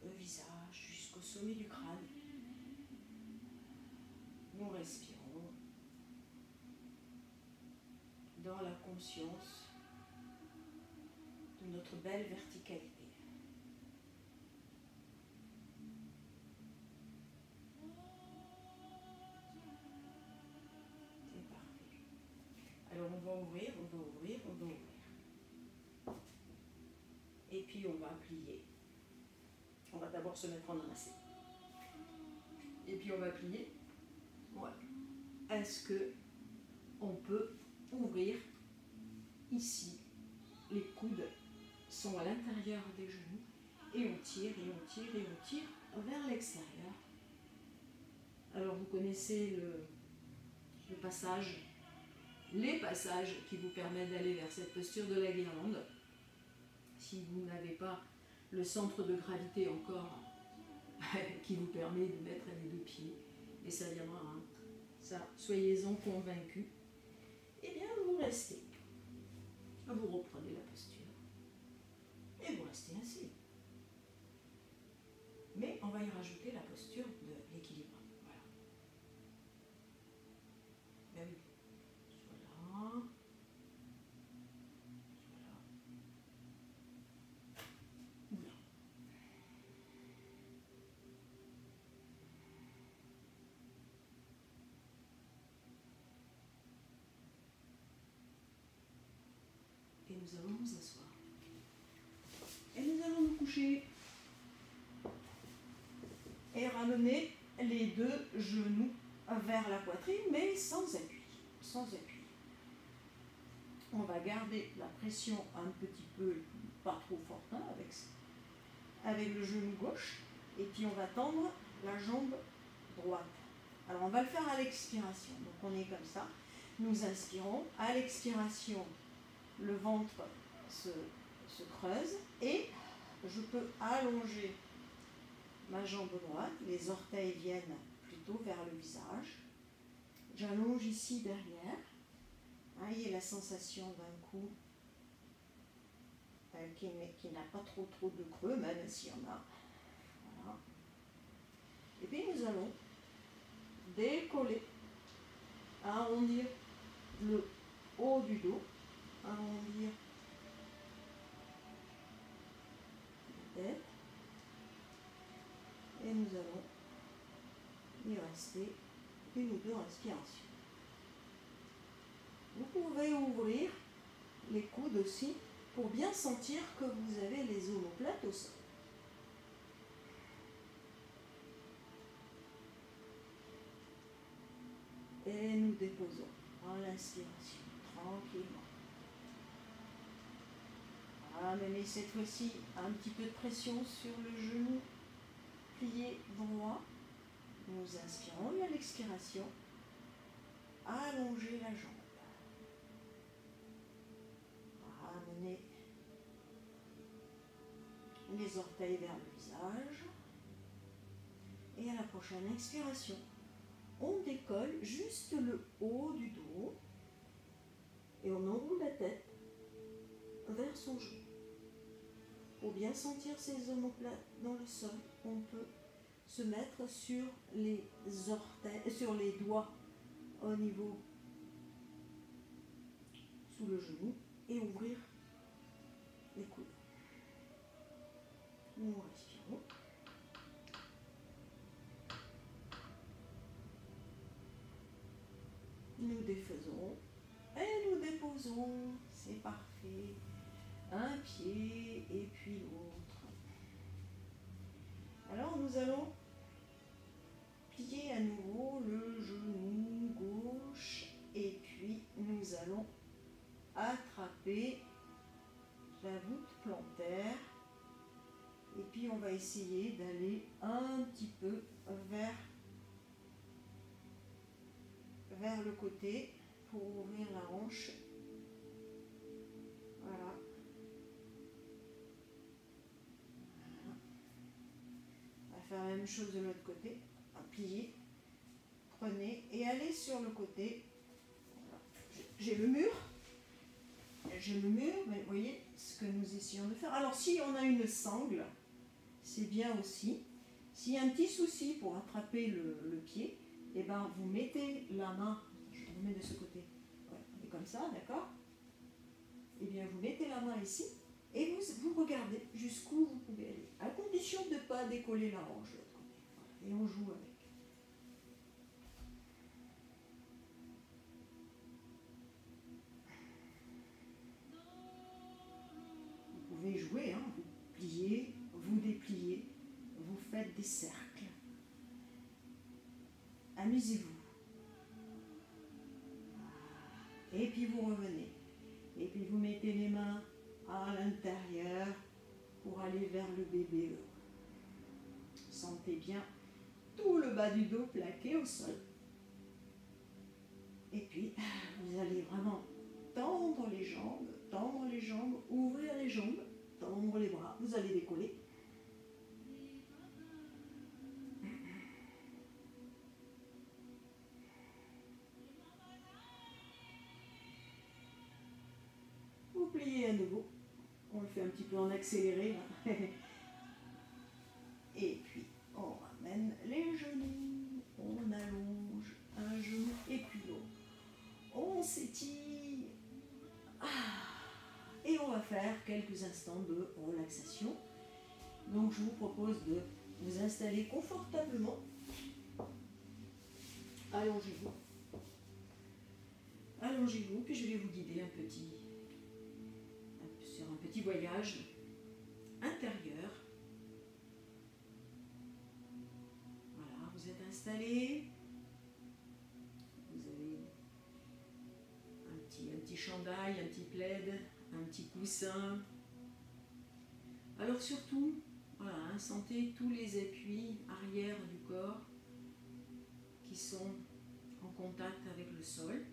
le visage jusqu'au sommet du crâne. Nous respirons dans la conscience de notre belle verticalité. Alors on va ouvrir, on va ouvrir, on va ouvrir. Et puis on va plier. On va d'abord se mettre en namaste. Et puis on va plier. Voilà. Est-ce que on peut ouvrir ici? Les coudes sont à l'intérieur des genoux. Et on tire, et on tire, et on tire vers l'extérieur. Alors vous connaissez le passage, les passages qui vous permettent d'aller vers cette posture de la guirlande. Si vous n'avez pas le centre de gravité encore qui vous permet de mettre les deux pieds, et ça viendra, hein. Ça, soyez-en convaincus. Eh bien, vous restez. Vous reprenez la posture. Et vous restez assis. Mais on va y rajouter la posture de l'équilibre. Voilà. Ben oui. Voilà. Voilà. Oula. Et nous allons nous asseoir. Et nous allons nous coucher. Et ramener les deux genoux vers la poitrine, mais sans appui. Sans appui. On va garder la pression un petit peu, pas trop forte, hein, avec le genou gauche. Et puis on va tendre la jambe droite. Alors on va le faire à l'expiration. Donc on est comme ça. Nous inspirons. À l'expiration, le ventre se creuse. Et je peux allonger ma jambe droite. Les orteils viennent plutôt vers le visage. J'allonge ici derrière. Ayez la sensation d'un cou qui n'a pas trop de creux, même s'il y en a. Voilà. Et puis nous allons décoller, arrondir le haut du dos, arrondir la tête. Et nous allons y rester une ou deux respirations. Vous pouvez ouvrir les coudes aussi pour bien sentir que vous avez les omoplates au sol. Et nous déposons en l'inspiration, tranquillement. Amenez cette fois-ci un petit peu de pression sur le genou plié droit. Nous inspirons et à l'expiration, allongez la jambe. Ramenez les orteils vers le visage. Et à la prochaine expiration, on décolle juste le haut du dos et on enroule la tête vers son genou. Pour bien sentir ses omoplates dans le sol, on peut se mettre sur les orteils, sur les doigts au niveau sous le genou et ouvrir les coudes. Nous respirons. Nous défaisons et nous déposons. C'est parfait. Un pied et puis l'autre. Alors nous allons plier à nouveau le genou gauche et puis nous allons attraper la voûte plantaire et puis on va essayer d'aller un petit peu vers le côté pour ouvrir la hanche. Voilà. On va faire la même chose de l'autre côté. Plier, prenez et allez sur le côté. Voilà. J'ai le mur, mais vous voyez ce que nous essayons de faire. Alors si on a une sangle, c'est bien aussi. S'il y a un petit souci pour attraper le pied, et ben vous mettez la main, je vous mets de ce côté, ouais, comme ça, d'accord? Et bien vous mettez la main ici et vous regardez jusqu'où vous pouvez aller, à condition de ne pas décoller la hanche de l'autre côté. Voilà. Et on joue avec. Vous pouvez jouer, hein, vous pliez, vous dépliez, vous faites des cercles. Amusez-vous. Et puis vous revenez. Et puis vous mettez les mains à l'intérieur pour aller vers le bébé. Sentez bien tout le bas du dos plaqué au sol. Et puis vous allez vraiment tendre les jambes, ouvrir les jambes, tendre les bras. Vous allez décoller. Vous pliez à nouveau. On le fait un petit peu en accéléré là. Et puis on ramène les genoux, on allonge un genou et puis l'autre. On s'étire. Et on va faire quelques instants de relaxation. Donc je vous propose de vous installer confortablement. Allongez-vous. Allongez-vous, puis je vais vous guider sur un petit voyage intérieur. Voilà, vous êtes installé. Vous avez un petit chandail, un petit plaid, un petit coussin. Alors surtout, voilà, hein, sentez tous les appuis arrière du corps qui sont en contact avec le sol.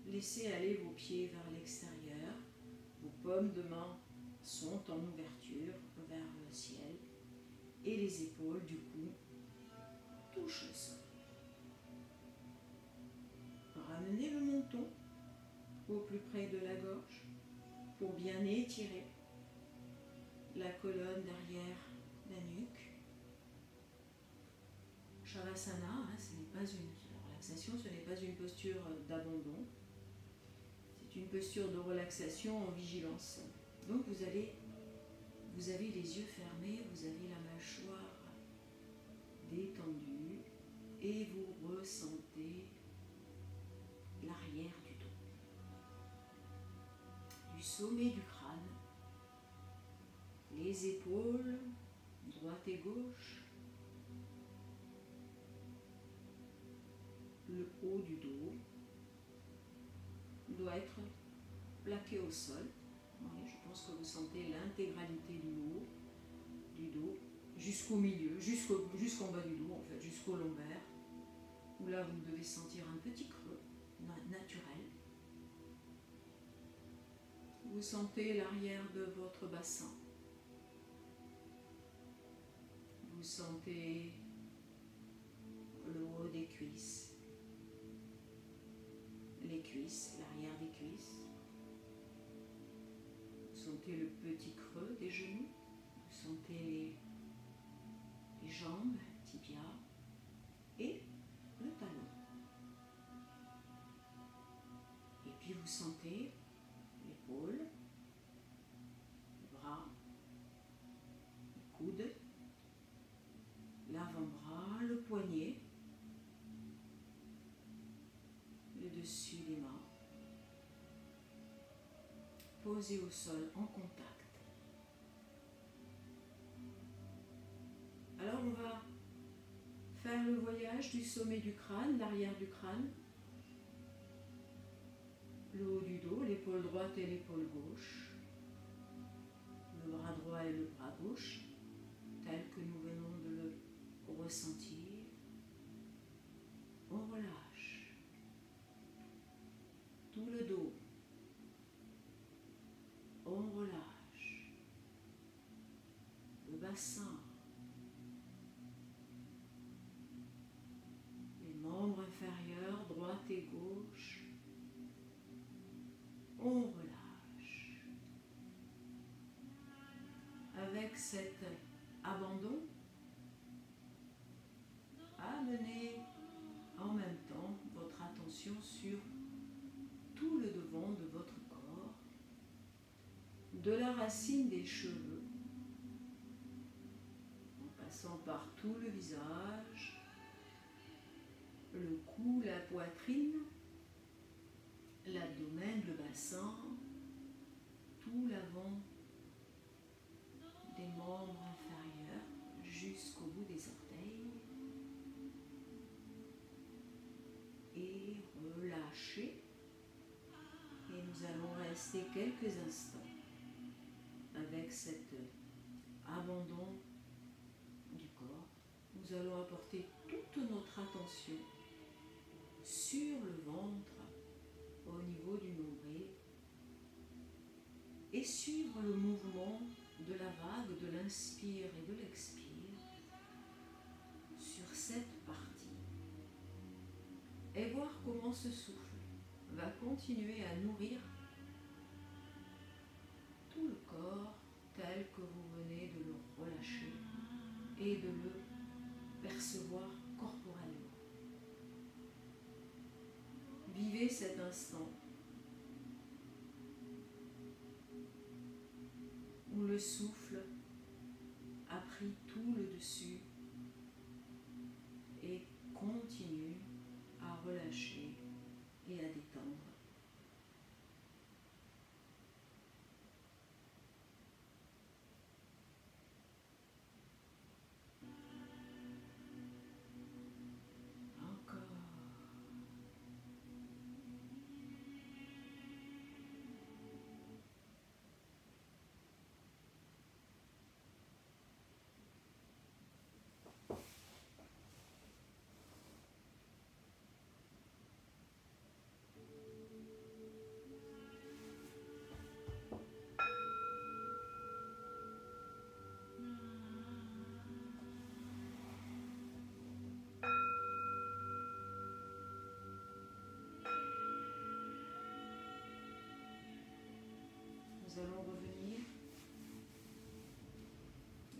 Laissez aller vos pieds vers l'extérieur. Vos paumes de main sont en ouverture vers le ciel. Et les épaules, du coup, touchent le sol. Ramenez le menton au plus près de la gorge pour bien étirer la colonne derrière la nuque. Shavasana, hein, la relaxation, ce n'est pas une posture d'abandon. C'est une posture de relaxation en vigilance. Donc vous avez les yeux fermés, vous avez la mâchoire détendue et vous ressentez l'arrière du dos, du sommet du crâne, les épaules, droite et gauche, le haut du dos doit être plaqué au sol. Oui, je pense que vous sentez l'intégralité du dos jusqu'au milieu, jusqu'en bas du dos, en fait, jusqu'au lombaire, où là vous devez sentir un petit creux naturel. Vous sentez l'arrière de votre bassin. Vous sentez le haut des cuisses, les cuisses, l'arrière des cuisses. Vous sentez le petit creux des genoux. Vous sentez les jambes, tibia et le talon. Et puis vous sentez l'épaule, le bras, le coude, l'avant-bras, le poignet, le dessus des mains, posés au sol en contact. Alors on va faire le voyage du sommet du crâne, l'arrière du crâne, le haut du dos, l'épaule droite et l'épaule gauche, le bras droit et le bras gauche, tel que nous venons de le ressentir. On relâche tout le dos, on relâche le bassin, les membres inférieurs, droite et gauche, on relâche. Avec cet abandon, amenez en même temps votre attention sur tout le devant de votre corps, de la racine des cheveux, en passant par tout le visage, le cou, la poitrine, l'abdomen, le bassin, tout l'avant des membres inférieurs jusqu'au bout des orteils. Et relâchez. Et nous allons rester quelques instants avec cet abandon du corps. Nous allons apporter toute notre attention sur le ventre, au niveau du nombril, et suivre le mouvement de la vague, de l'inspire et de l'expire sur cette partie. Et voir comment ce souffle va continuer à nourrir tout le corps tel que vous venez de le relâcher et de le percevoir corporellement. Vivez cet instant où le souffle a pris tout le dessus et continue à relâcher et à détendre. Encore. Nous allons revenir.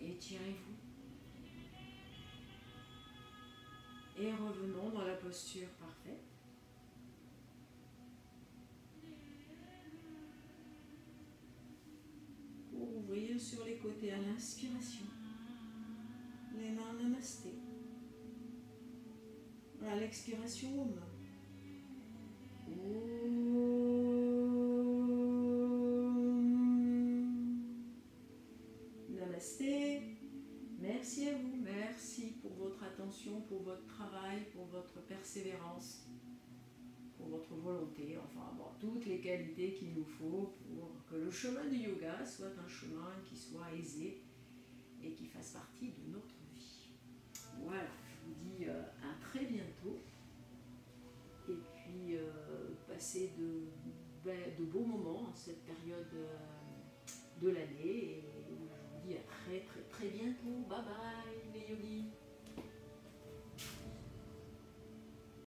Étirez-vous. Et revenons dans la posture parfaite. Pour ouvrir sur les côtés à l'inspiration. Les mains namasté. À l'expiration, aux mains. Namasté. Merci à vous. Merci pour votre attention, pour votre travail, pour votre persévérance, pour votre volonté, enfin bon, toutes les qualités qu'il nous faut pour que le chemin du yoga soit un chemin qui soit aisé et qui fasse partie de notre vie. Voilà, je vous dis à très bientôt. Et puis passez de beaux moments en cette période de l'année. Et je vous dis à très bientôt. Bye bye les yogis.